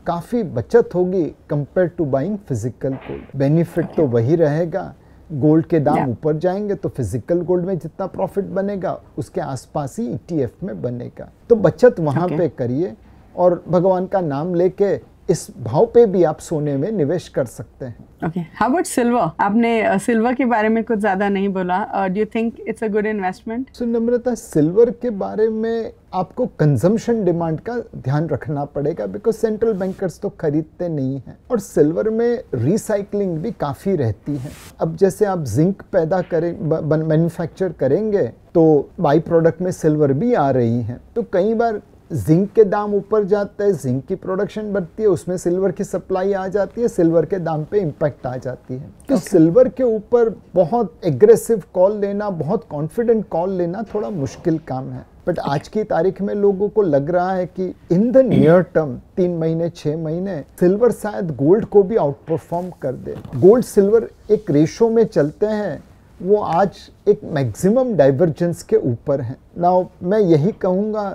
काफ़ी बचत होगी compare to buying physical gold. Benefit तो वही रहेगा, गोल्ड के दाम ऊपर जाएंगे तो फिजिकल गोल्ड में जितना प्रॉफिट बनेगा उसके आसपास ही ETF में बनेगा। तो बचत वहाँ पे करिए, और भगवान का नाम लेके इस भाव पे भी आप सोने में निवेश कर सकते हैं। Okay, how about silver? आपने सिल्वर के बारे में कुछ ज़्यादा नहीं बोला। Do you think it's a good investment? So Namrata, silver के बारे में आपको कंजम्पशन डिमांड का ध्यान रखना पड़ेगा, बिकॉज सेंट्रल बैंकर्स तो खरीदते नहीं हैं, और सिल्वर में रिसाइकलिंग भी काफ़ी रहती है। अब जैसे आप जिंक पैदा करें, मैन्युफैक्चर करेंगे, तो बाई प्रोडक्ट में सिल्वर भी आ रही है। तो कई बार जिंक के दाम ऊपर जाता है, जिंक की प्रोडक्शन बढ़ती है, उसमें सिल्वर की सप्लाई आ जाती है, सिल्वर के दाम पे इम्पैक्ट आ जाती है। तो सिल्वर के ऊपर बहुत एग्रेसिव कॉल लेना, बहुत कॉन्फिडेंट कॉल लेना थोड़ा मुश्किल काम है। बट आज की तारीख में लोगों को लग रहा है कि इन द नियर टर्म 3 महीने 6 महीने सिल्वर शायद गोल्ड को भी आउट परफॉर्म कर दे। गोल्ड सिल्वर एक रेशो में चलते हैं, वो आज एक मैक्सिमम डाइवर्जेंस के ऊपर है। नाउ मैं यही कहूँगा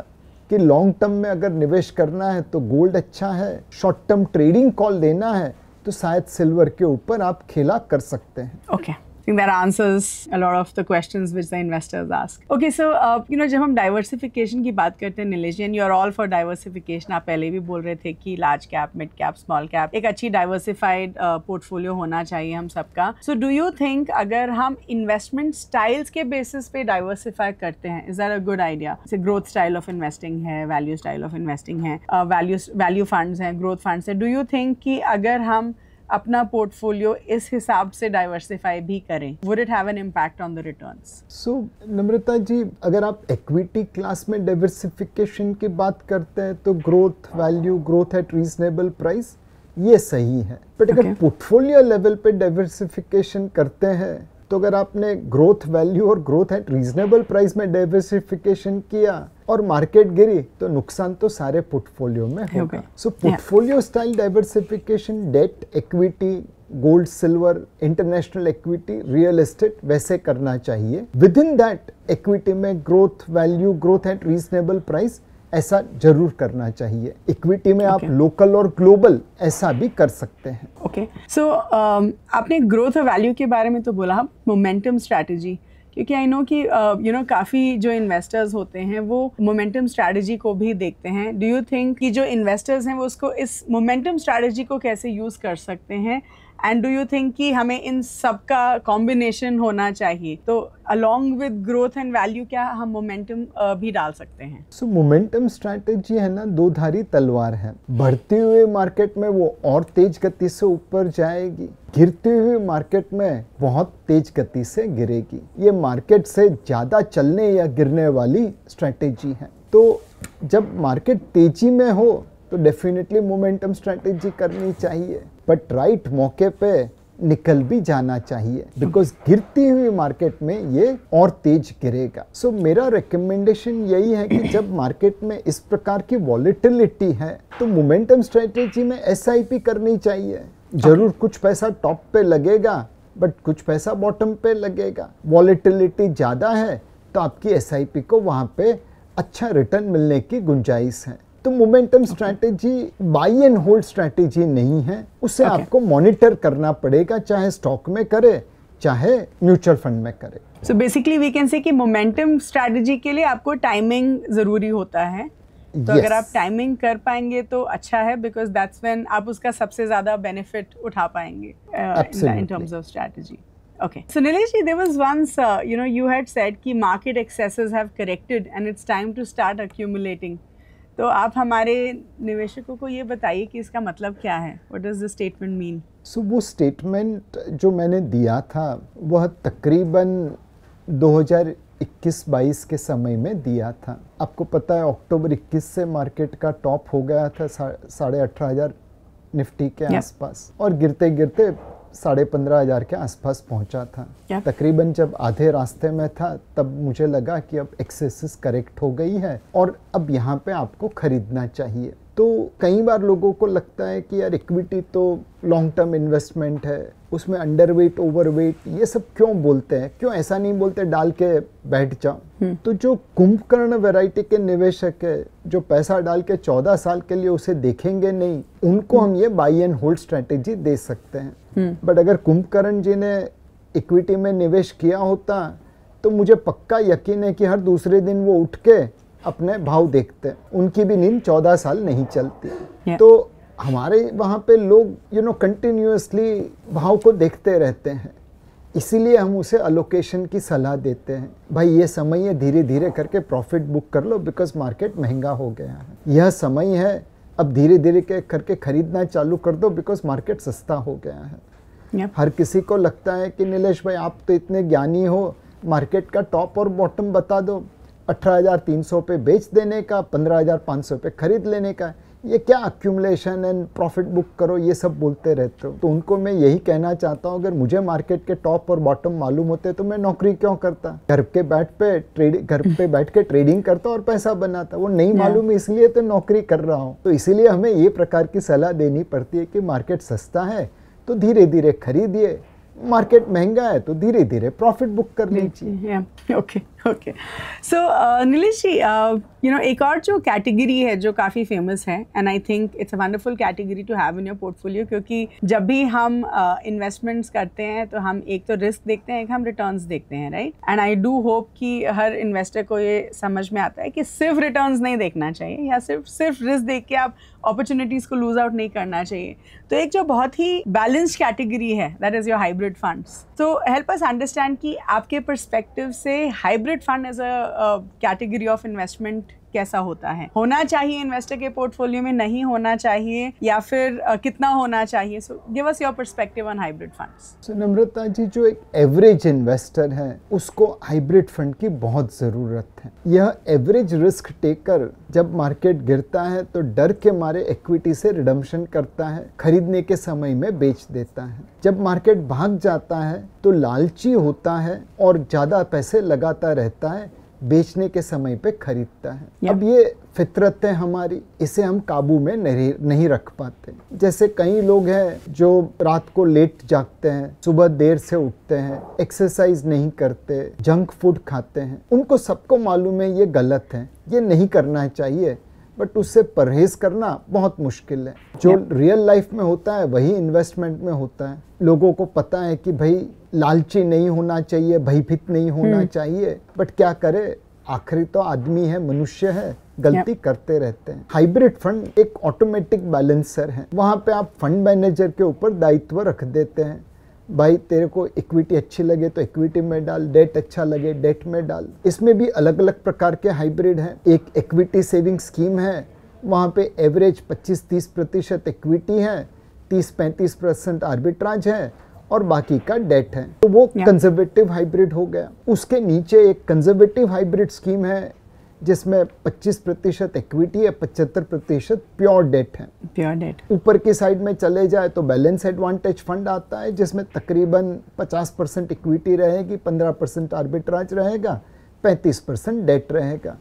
कि लॉन्ग टर्म में अगर निवेश करना है तो गोल्ड अच्छा है, शॉर्ट टर्म ट्रेडिंग कॉल देना है तो शायद सिल्वर के ऊपर आप खेला कर सकते हैं। Okay, I think that answers a lot of the questions which the investors ask. Okay, so जब हम diversification की बात करते हैं Nilesh, and you're all for diversification, आप पहले भी बोल रहे थे कि large cap, mid cap, small cap एक अच्छी diversified portfolio होना चाहिए हम सबका. So do you think अगर हम investment styles के basis पे diversify करते हैं, is that a good idea? जैसे growth style of investing है, value style of investing है, value funds हैं, growth funds हैं. Do you think कि अगर हम अपना पोर्टफोलियो इस हिसाब से डाइवर्सिफाई भी करें, would it have an impact on the returns? So, नम्रता जी, अगर आप इक्विटी क्लास में डाइवर्सिफिकेशन की बात करते हैं तो growth value, growth at reasonable price, ये सही है। बट अगर पोर्टफोलियो लेवल पे डाइवर्सिफिकेशन करते हैं तो अगर आपने ग्रोथ वैल्यू और ग्रोथ एट रीजनेबल प्राइस में डाइवर्सिफिकेशन किया और मार्केट गिरी तो नुकसान तो सारे पोर्टफोलियो में होगा। So portfolio style diversification, debt, equity, gold, silver, international equity, real estate वैसे करना चाहिए। विद इन दैट इक्विटी में growth value, growth at reasonable price ऐसा जरूर करना चाहिए। इक्विटी में आप लोकल और ग्लोबल ऐसा भी कर सकते हैं। ओके, सो आपने ग्रोथ और वैल्यू के बारे में तो बोला, मोमेंटम स्ट्रैटेजी, क्योंकि आई नो कि काफ़ी जो इन्वेस्टर्स होते हैं वो मोमेंटम स्ट्रैटेजी को भी देखते हैं। डू यू थिंक कि जो इन्वेस्टर्स हैं वो उसको इस मोमेंटम स्ट्रैटेजी को कैसे यूज़ कर सकते हैं, एंड डू यू थिंक कि हमें इन सब का कॉम्बिनेशन होना चाहिए? तो along with growth and value क्या हम मोमेंटम भी डाल सकते हैं? सो मोमेंटम स्ट्रैटेजी है ना, दो धारी तलवार है। बढ़ती हुई मार्केट में वो और तेज गति से ऊपर जाएगी, गिरती हुई मार्केट में बहुत तेज गति से गिरेगी। ये मार्केट से ज्यादा चलने या गिरने वाली स्ट्रैटेजी है। तो जब मार्केट तेजी में हो तो डेफिनेटली मोमेंटम स्ट्रैटेजी करनी चाहिए, बट राइट मौके पे निकल भी जाना चाहिए, बिकॉज गिरती हुई मार्केट में ये और तेज गिरेगा। सो मेरा रिकमेंडेशन यही है कि जब मार्केट में इस प्रकार की वॉलेटिलिटी है तो मोमेंटम स्ट्रैटेजी में SIP करनी चाहिए। जरूर कुछ पैसा टॉप पे लगेगा बट कुछ पैसा बॉटम पे लगेगा। वॉलेटिलिटी ज़्यादा है तो आपकी SIP को वहाँ पे अच्छा रिटर्न मिलने की गुंजाइश है। तो momentum strategy by and hold strategy नहीं है, उसे आपको मॉनिटर करना पड़ेगा, चाहे स्टॉक में करे चाहे म्यूचुअल फंड में करे। So basically we can say कि मोमेंटम स्ट्रैटेजी के लिए आपको टाइमिंग जरूरी होता है। तो अगर आप टाइमिंग कर पाएंगे तो अच्छा है, बिकॉज दैट्स व्हेन आप उसका सबसे ज्यादा बेनिफिट उठा पाएंगे in terms of strategy. Okay. So Nilesh ji, there was once, you had said कि market excesses have corrected and it's time to start accumulating. तो आप हमारे निवेशकों को ये बताइए कि इसका मतलब क्या है? What does the statement mean? So वो statement जो मैंने दिया था वह तकरीबन 2021-22 के समय में दिया था। आपको पता है अक्टूबर 21 से मार्केट का टॉप हो गया था 18,500 निफ्टी के आसपास और गिरते गिरते 15,500 के आसपास पहुंचा था। तकरीबन जब आधे रास्ते में था तब मुझे लगा कि अब एक्सेसिस करेक्ट हो गई है और अब यहाँ पे आपको खरीदना चाहिए। तो कई बार लोगों को लगता है कि यार इक्विटी तो लॉन्ग टर्म इन्वेस्टमेंट है, उसमें अंडरवेट ओवरवेट ये सब क्यों बोलते हैं, क्यों ऐसा नहीं बोलते डाल के बैठ जाओ। तो जो कुंभकर्ण वैरायटी के निवेशक है जो पैसा डाल के 14 साल के लिए उसे देखेंगे नहीं, उनको हम ये बाई एंड होल्ड स्ट्रैटेजी दे सकते हैं। बट अगर कुंभकर्ण जी ने इक्विटी में निवेश किया होता तो मुझे पक्का यकीन है कि हर दूसरे दिन वो उठ के अपने भाव देखते, उनकी भी नींद 14 साल नहीं चलती। तो हमारे वहाँ पे लोग कंटिन्यूअसली भाव को देखते रहते हैं, इसीलिए हम उसे अलोकेशन की सलाह देते हैं। भाई ये समय है, धीरे धीरे करके प्रॉफिट बुक कर लो बिकॉज मार्केट महंगा हो गया है। यह समय है, अब धीरे धीरे करके खरीदना चालू कर दो बिकॉज मार्केट सस्ता हो गया है। हर किसी को लगता है कि नीलेश भाई आप तो इतने ज्ञानी हो, मार्केट का टॉप और बॉटम बता दो, 18,300 पे बेच देने का, 15,500 पे खरीद लेने का, ये क्या अक्यूमुलेशन एंड प्रॉफिट बुक करो ये सब बोलते रहते हो। तो उनको मैं यही कहना चाहता हूँ, अगर मुझे मार्केट के टॉप और बॉटम मालूम होते तो मैं नौकरी क्यों करता, घर पे बैठ के ट्रेडिंग करता और पैसा बनाता। वो नहीं मालूम इसलिए तो नौकरी कर रहा हूँ। तो इसीलिए हमें ये प्रकार की सलाह देनी पड़ती है कि मार्केट सस्ता है तो धीरे धीरे खरीदिए, मार्केट महंगा है तो धीरे धीरे प्रॉफिट बुक कर लीजिए। Okay okay. So Nilesh ji, एक और जो कैटेगरी है जो काफ़ी फेमस है, and I think it's a wonderful category to have in your portfolio, क्योंकि जब भी हम इन्वेस्टमेंट्स करते हैं तो हम एक तो रिस्क देखते हैं, एक हम रिटर्न्स देखते हैं, right? And I do hope कि हर इन्वेस्टर को ये समझ में आता है कि सिर्फ रिटर्न्स नहीं देखना चाहिए या सिर्फ रिस्क देख के आप अपॉर्चुनिटीज़ को लूज आउट नहीं करना चाहिए। तो एक जो बहुत ही बैलेंस्ड कैटेगरी है, that is your hybrid funds. तो हेल्प अस अंडरस्टैंड कि आपके पर्सपेक्टिव से hybrid fund as a category of investment कैसा होता है? होना चाहिए इन्वेस्टर के पोर्टफोलियो में, नहीं होना चाहिए, या फिर कितना होना चाहिए? So give us your perspective on hybrid funds. So Namrata ji, जो एक एवरेज इन्वेस्टर है उसको हाइब्रिड फंड की बहुत ज़रूरत है। यह एवरेज रिस्क टेकर जब मार्केट गिरता है तो डर के मारे इक्विटी से रिडम्पशन करता है, खरीदने के समय में बेच देता है। जब मार्केट भाग जाता है तो लालची होता है और ज़्यादा पैसे लगाता रहता है, बेचने के समय पे खरीदता है। अब ये फितरत है हमारी, इसे हम काबू में नहीं रख पाते। जैसे कई लोग हैं जो रात को लेट जागते हैं, सुबह देर से उठते हैं, एक्सरसाइज नहीं करते, जंक फूड खाते हैं। उनको सबको मालूम है ये गलत है, ये नहीं करना चाहिए, बट उससे परहेज करना बहुत मुश्किल है। जो रियल लाइफ में होता है वही इन्वेस्टमेंट में होता है। लोगों को पता है कि भाई लालची नहीं होना चाहिए, भयभीत नहीं होना चाहिए, बट क्या करे, आखिरी तो आदमी है, मनुष्य है, गलती करते रहते हैं। हाइब्रिड फंड एक ऑटोमेटिक बैलेंसर है। वहाँ पे आप फंड मैनेजर के ऊपर दायित्व रख देते हैं, भाई तेरे को इक्विटी अच्छी लगे तो इक्विटी में डाल, डेट अच्छा लगे डेट में डाल। इसमें भी अलग अलग प्रकार के हाइब्रिड हैं। एक इक्विटी सेविंग स्कीम है, वहाँ पे एवरेज 25-30% इक्विटी है, 30-35% आर्बिट्राज है और बाकी का डेट है, तो वो कंजर्वेटिव हाइब्रिड हो गया। उसके नीचे एक कंजर्वेटिव हाइब्रिड स्कीम है जिसमें 25% इक्विटी है, 75% प्योर डेट है। Pure debt. ऊपर की साइड में चले जाए तो बैलेंस एडवांटेज फंड आता है जिसमें तकरीबन 50% इक्विटी रहेगी, 15% आर्बिट्राज रहेगा, 35% डेट रहेगा।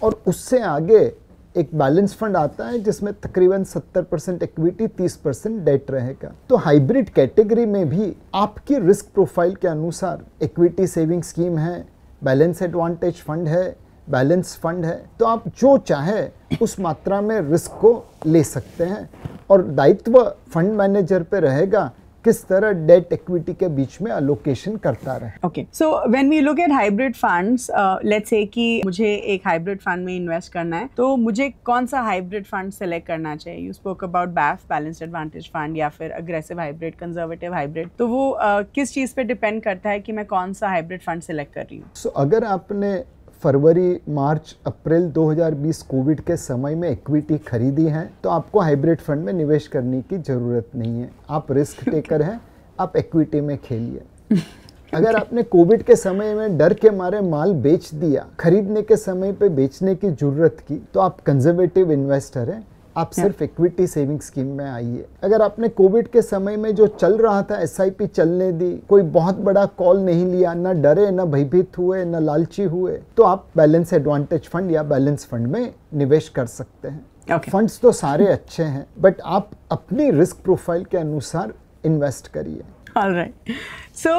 और उससे आगे एक बैलेंस फंड आता है जिसमें तकरीबन 70% इक्विटी, 30% डेट रहेगा। तो हाइब्रिड कैटेगरी में भी आपकी रिस्क प्रोफाइल के अनुसार इक्विटी सेविंग स्कीम है, बैलेंस एडवांटेज फंड है, बैलेंस फंड है, तो आप जो चाहे उस मात्रा में रिस्क को ले सकते हैं और दायित्व फंड मैनेजर पे रहेगा किस तरह डेट इक्विटी के बीच में अलोकेशन करता रहे। Okay, so when we look at hybrid funds, let's say कि मुझे एक हाइब्रिड फंड में इन्वेस्ट करना है, तो मुझे कौन सा हाइब्रिड फंड सेलेक्ट करना चाहिए? You spoke about BAIF, balanced advantage fund, या फिर अग्रेसिव हाइब्रिड, कंजर्वेटिव हाइब्रिड, तो वो किस चीज़ पे डिपेंड करता है कि मैं कौन सा हाइब्रिड फंड सेलेक्ट कर रही हूँ? सो अगर आपने फरवरी, मार्च, अप्रैल 2020 कोविड के समय में इक्विटी खरीदी है तो आपको हाइब्रिड फंड में निवेश करने की ज़रूरत नहीं है। आप रिस्क टेकर हैं, आप इक्विटी में खेलिए। अगर आपने कोविड के समय में डर के मारे माल बेच दिया, खरीदने के समय पे बेचने की ज़रूरत की, तो आप कंजर्वेटिव इन्वेस्टर हैं, आप सिर्फ इक्विटी सेविंग स्कीम में आइए। अगर आपने कोविड के समय में जो चल रहा था एसआईपी चलने दी, कोई बहुत बड़ा कॉल नहीं लिया, ना डरे, ना भयभीत हुए, ना लालची हुए, तो आप बैलेंस एडवांटेज फंड या बैलेंस फंड में निवेश कर सकते हैं। फंड्स तो सारे अच्छे हैं, बट आप अपनी रिस्क प्रोफाइल के अनुसार इन्वेस्ट करिए। All right. So,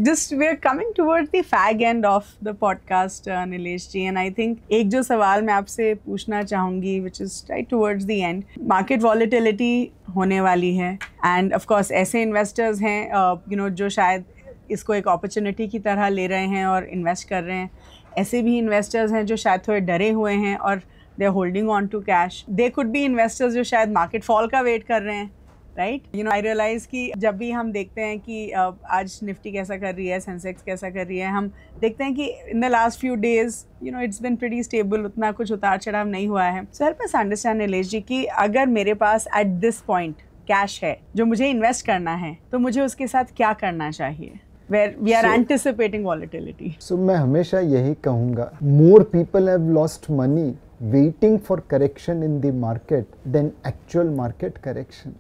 just we're coming towards the fag end of the podcast, Nilesh ji, and I think एक जो सवाल मैं आपसे पूछना चाहूँगी, which is right towards the end, market volatility होने वाली है, and of course ऐसे investors हैं जो शायद इसको एक opportunity की तरह ले रहे हैं और invest कर रहे हैं। ऐसे भी investors हैं जो शायद थोड़े डरे हुए हैं और they are holding on to cash. They could be investors जो शायद market fall का wait कर रहे हैं, राइट? आई रियलाइज़ कि जब भी हम देखते हैं कि आज निफ्टी कैसा कर रही है, सेंसेक्स कैसा कर रही है, हम देखते हैं कि in the last few days it's been pretty stable, उतना कुछ उतार चढ़ाव नहीं हुआ है। So help us understand Nilesh ji कि अगर मेरे पास एट दिस पॉइंट कैश है जो मुझे इन्वेस्ट करना है, तो मुझे उसके साथ क्या करना चाहिए? Where we are anticipating volatility. So मैं हमेशा यही कहूँगा, more people have lost money waiting for correction in the market than actual market correction.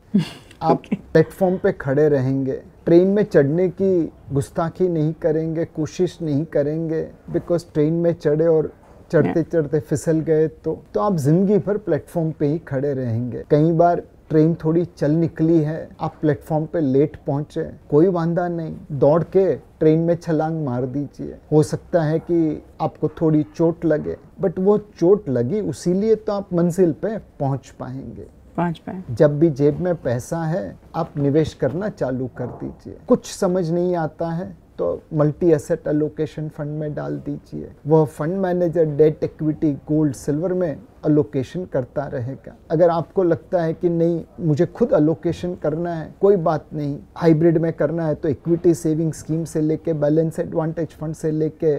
आप प्लेटफॉर्म पे खड़े रहेंगे, ट्रेन में चढ़ने की गुस्ताखी नहीं करेंगे, कोशिश नहीं करेंगे, बिकॉज ट्रेन में चढ़े और चढ़ते चढ़ते फिसल गए तो आप जिंदगी भर प्लेटफॉर्म पे ही खड़े रहेंगे। कई बार ट्रेन थोड़ी चल निकली है, आप प्लेटफॉर्म पे लेट पहुंचे, कोई वांदा नहीं, दौड़ के ट्रेन में छलांग मार दीजिए। हो सकता है कि आपको थोड़ी चोट लगे, बट वो चोट लगी उसीलिए तो आप मंजिल पे पहुंच पाएंगे। जब भी जेब में पैसा है, आप निवेश करना चालू कर दीजिए। कुछ समझ नहीं आता है तो मल्टी एसेट एलोकेशन फंड में डाल दीजिए। वह fund manager debt, equity, gold, silver में अलोकेशन करता रहेगा। अगर आपको लगता है कि नहीं मुझे खुद अलोकेशन करना है, कोई बात नहीं, हाइब्रिड में करना है तो इक्विटी सेविंग स्कीम से लेके बैलेंस एडवांटेज फंड से लेके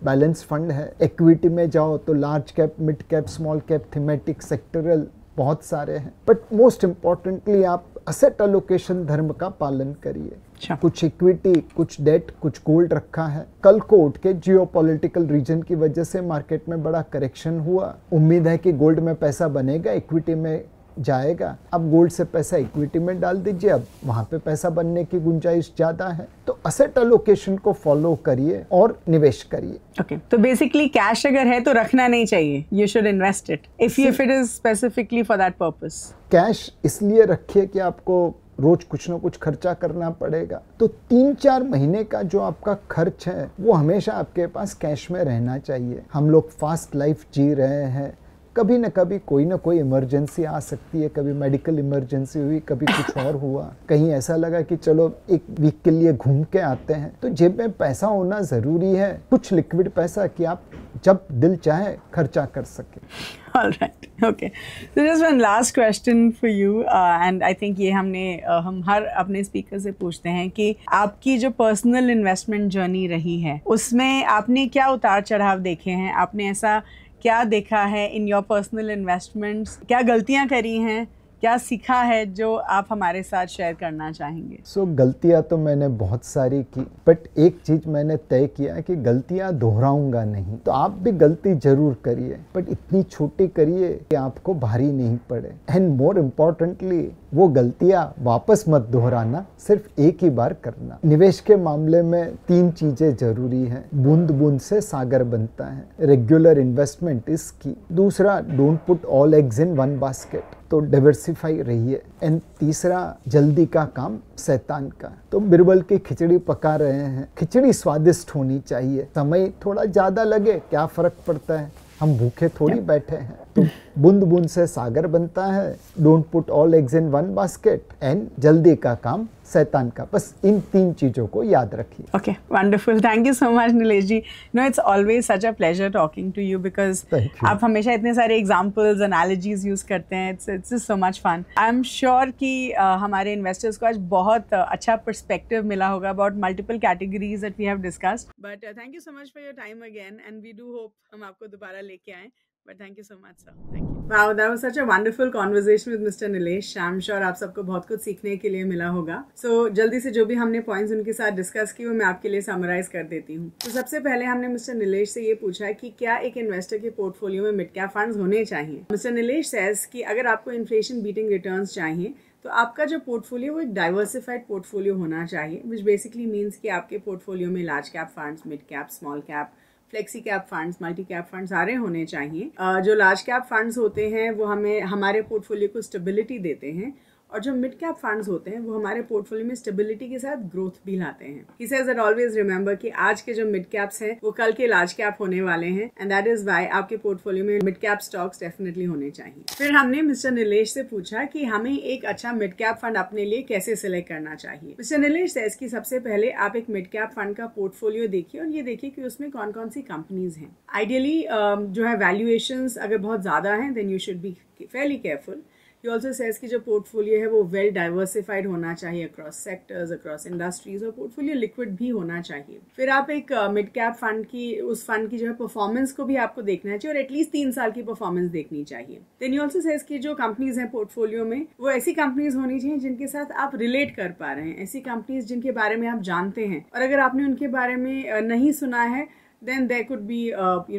बैलेंस फंड है। इक्विटी में जाओ तो large cap, mid cap, small cap, thematic, sectoral बहुत सारे हैं। बट मोस्ट इम्पॉर्टेंटली आप असेट अलोकेशन धर्म का पालन करिए। कुछ इक्विटी, कुछ डेट, कुछ गोल्ड रखा है। कल को उठ के जियोपॉलिटिकल रीजन की वजह से मार्केट में बड़ा करेक्शन हुआ, उम्मीद है कि गोल्ड में पैसा बनेगा, इक्विटी में जाएगा। अब गोल्ड से पैसा इक्विटी में डाल दीजिए, अब वहां पे पैसा बनने की गुंजाइश ज्यादा है। तो असेट अलोकेशन को फॉलो करिए और निवेश करिए। ओके, तो बेसिकली कैश अगर है तो रखना नहीं चाहिए, you should invest it if it is specifically for that purpose. Cash इसलिए रखिए कि आपको रोज कुछ ना कुछ खर्चा करना पड़ेगा, तो 3-4 महीने का जो आपका खर्च है वो हमेशा आपके पास कैश में रहना चाहिए। हम लोग फास्ट लाइफ जी रहे हैं, कभी न कभी कोई ना कोई इमरजेंसी आ सकती है। कभी मेडिकल इमरजेंसी हुई, कभी कुछ और हुआ, कहीं ऐसा लगा कि चलो एक वीक के लिए घूम के आते हैं, तो जेब में पैसा होना ज़रूरी है, कुछ लिक्विड पैसा कि आप जब दिल चाहे खर्चा कर सके। All right, okay. So just one last question for you, and I think ये हम हर अपने स्पीकर से पूछते हैं कि आपकी जो पर्सनल इन्वेस्टमेंट जर्नी रही है उसमें आपने क्या उतार चढ़ाव देखे हैं, आपने ऐसा क्या देखा है इन योर पर्सनल इन्वेस्टमेंट्स, क्या गलतियां करी हैं, क्या सीखा है जो आप हमारे साथ शेयर करना चाहेंगे? गलतियां तो मैंने बहुत सारी की, बट एक चीज मैंने तय किया कि गलतियां दोहराऊंगा नहीं। तो आप भी गलती जरूर करिए, बट इतनी छोटी करिए कि आपको भारी नहीं पड़े। एंड मोर इम्पोर्टेंटली वो गलतियां वापस मत दोहराना, सिर्फ एक ही बार करना। निवेश के मामले में 3 चीजें जरूरी हैं। बूंद बूंद से सागर बनता है, रेगुलर इन्वेस्टमेंट इज की। दूसरा, don't put all eggs in one basket, तो डाइवर्सिफाई रहिए। एंड तीसरा, जल्दी का काम शैतान का। तो बिरबल की खिचड़ी पका रहे हैं, खिचड़ी स्वादिष्ट होनी चाहिए। समय थोड़ा ज्यादा लगे, क्या फर्क पड़ता है, हम भूखे थोड़ी बैठे हैं। तो बूंद बूंद से सागर बनता है, don't put all eggs in one basket, and जल्दी का काम शैतान का। बस इन 3 चीजों को याद रखिए। Okay, wonderful, thank you so much Nilesh ji. No, it's always such a pleasure talking to you because आप हमेशा इतने सारे एग्जांपल्स, एनालॉजीज यूज करते हैं। It's so much fun. I am sure कि हमारे इन्वेस्टर्स को आज बहुत अच्छा पर्सपेक्टिव मिला होगा about multiple categories that we have discussed. But thank you so much for your time again, and we do hope हम आपको दोबारा लेके आएं। But thank you so much, sir. Thank you. Wow, that was such a wonderful conversation with Mr. Nilesh. I'm sure आप सबको बहुत कुछ सीखने के लिए मिला होगा। So जल्दी से जो भी हमने पॉइंट्स उनके साथ डिस्कस किए वो मैं आपके लिए समराइज कर देती हूँ। तो सबसे पहले हमने मिस्टर निलेश से ये पूछा है कि क्या एक इन्वेस्टर के पोर्टफोलियो में मिड कैप फंड्स होने चाहिए। मिस्टर निलेश सेज कि अगर आपको इन्फ्लेशन बीटिंग रिटर्न्स चाहिए तो आपका जो पोर्टफोलियो वो एक डाइवर्सिफाइड पोर्टफोलियो होना चाहिए, विच बेसिकली मीन्स कि आपके पोर्टफोलियो में large cap funds, mid cap, small cap, flexi cap funds, multi cap fund सारे होने चाहिए। जो लार्ज कैप फंड्स होते हैं वो हमें हमारे पोर्टफोलियो को स्टेबिलिटी देते हैं, और जो मिड कैप फंड्स होते हैं वो हमारे पोर्टफोलियो में स्टेबिलिटी के साथ ग्रोथ भी लाते हैं। He says that always remember कि आज के जो मिड कैप्स हैं वो कल के लार्ज कैप होने वाले हैं, एंड दैट इज वाई आपके पोर्टफोलियो में मिड कैप स्टॉक्स डेफिनेटली होने चाहिए। फिर हमने मिस्टर निलेश से पूछा कि हमें एक अच्छा मिड कैप फंड अपने लिए कैसे सिलेक्ट करना चाहिए। मिस्टर निलेश सेज कि सबसे पहले आप एक मिड कैप फंड का पोर्टफोलियो देखिए और ये देखिए कि उसमें कौन कौन सी कंपनीज हैं। आइडियली जो है वैल्यूएशंस अगर बहुत ज्यादा हैं then you should be fairly careful. He also says कि जो पोर्टफोलियो है वो वेल डाइवर्सिफाइड होना चाहिए अक्रॉस सेक्टर्स, अक्रॉस इंडस्ट्रीज, और पोर्टफोलियो लिक्विड भी होना चाहिए। फिर आप एक मिड कैप फंड की, उस फंड की जो है परफॉर्मेंस को भी आपको देखना चाहिए और एटलीस्ट 3 साल की परफॉर्मेंस देखनी चाहिए। देन ही ऑल्सो सेज कि जो कंपनीज हैं पोर्टफोलियो में वो ऐसी कंपनीज होनी चाहिए जिनके साथ आप रिलेट कर पा रहे हैं, ऐसी कंपनीज जिनके बारे में आप जानते हैं, और अगर आपने उनके बारे में नहीं सुना है then there could be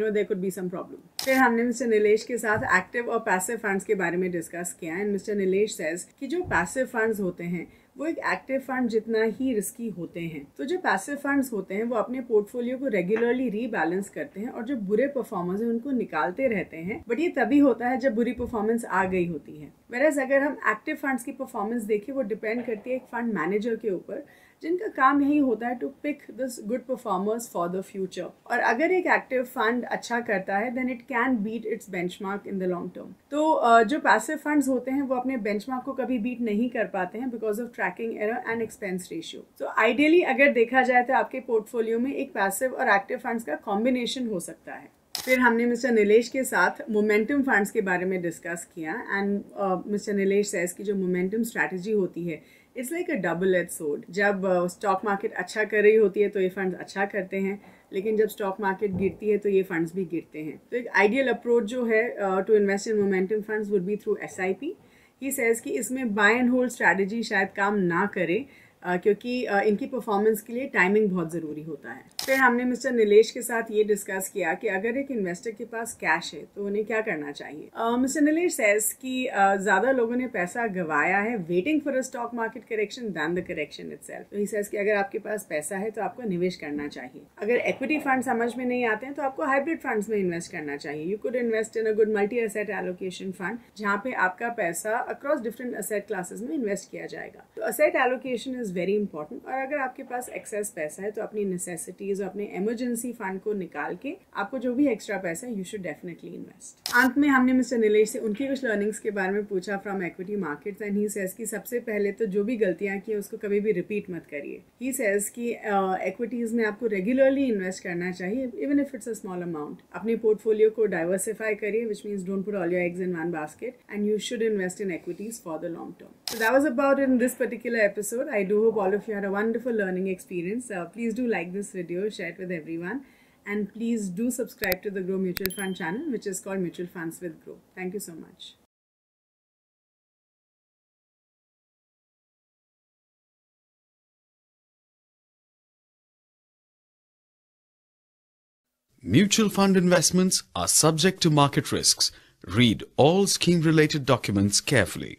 there could be some problem. फिर हमने मिस्टर निलेश के साथ एक्टिव और पैसिव फंड्स के बारे में डिस्कस किया, एंड मिस्टर निलेश सेज कि जो पैसिव फंड्स होते हैं वो एक एक्टिव फंड जितना ही रिस्की होते हैं। तो जो पैसिव फंड्स होते हैं वो अपने पोर्टफोलियो को रेगुलरली रीबैलेंस करते हैं और जो बुरे परफॉर्मर्स हैं उनको निकालते रहते हैं, बट ये तभी होता है जब बुरी परफॉर्मेंस आ गई होती है। वेराज अगर हम एक्टिव फंड्स की परफॉर्मेंस देखें, वो डिपेंड करती है एक फंड मैनेजर के ऊपर, जिनका काम यही होता है to pick this good performers for the future. और अगर एक एक्टिव फंड अच्छा करता है then it can beat its benchmark in the long term. तो जो पैसिव फंड्स होते हैं वो अपने बेंचमार्क को कभी बीट नहीं कर पाते हैं because of tracking error and expense ratio. तो आइडियली अगर देखा जाए तो आपके पोर्टफोलियो में एक पैसिव और एक्टिव फंड्स का कॉम्बिनेशन हो सकता है। फिर हमने मिस्टर नीलेश के साथ मोमेंटम फंड्स के बारे में डिस्कस किया एंड मिस्टर नीलेश सेज की जो मोमेंटम स्ट्रैटेजी होती है it's like a double edge sword. जब स्टॉक मार्केट अच्छा कर रही होती है तो ये फंड्स अच्छा करते हैं, लेकिन जब स्टॉक मार्केट गिरती है तो ये फंड्स भी गिरते हैं। तो एक आइडियल अप्रोच जो है to invest in momentum funds would be through SIP। He says कि इसमें बाय एंड होल्ड स्ट्रैटेजी शायद काम ना करे क्योंकि इनकी परफॉर्मेंस के लिए टाइमिंग बहुत ज़रूरी होता है। फिर हमने मिस्टर नीलेश के साथ ये डिस्कस किया कि अगर एक इन्वेस्टर के पास कैश है तो उन्हें क्या करना चाहिए। मिस्टर नीलेश सेज कि ज़्यादा लोगों ने पैसा गंवाया है waiting for a stock market correction than the correction itself. तो ही सेज कि अगर आपके पास पैसा है तो आपको निवेश करना चाहिए। अगर इक्विटी फंड समझ में नहीं आते हैं तो आपको हाइब्रिड फंड्स में इन्वेस्ट करना चाहिए। You could invest in a good multi asset allocation fund जहाँ पे आपका पैसा अक्रॉस डिफरेंट एसेट क्लासेस में इन्वेस्ट किया जाएगा। तो asset allocation is very important. और अगर आपके पास एक्सेस पैसा है तो अपनी नेसेसिटीज और अपने इमरजेंसी फंड को निकाल के आपको जो भी एक्स्ट्रा पैसा है यू शुड डेफिनेटली इन्वेस्ट। अंत में हमने मिस्टर नीलेश से उनकी कुछ लर्निंग्स के बारे में पूछा from equity markets and he says कि सबसे पहले तो जो भी गलतियां की उसको कभी भी रिपीट मत करिए। ही सेज कि इक्विटीज में आपको रेगुलरली इन्वेस्ट करना चाहिए even if it's a small amount. अपने पोर्टफोलियो को डाइवर्सिफाई करिए which means don't put all your eggs in one basket and you should invest in equities for the long term. So that was about it in this particular episode. I do hope all of you had a wonderful learning experience. Please do like this video, share it with everyone, and please do subscribe to the Grow Mutual Fund channel, which is called Mutual Funds with Grow. Thank you so much. Mutual fund investments are subject to market risks. Read all scheme-related documents carefully.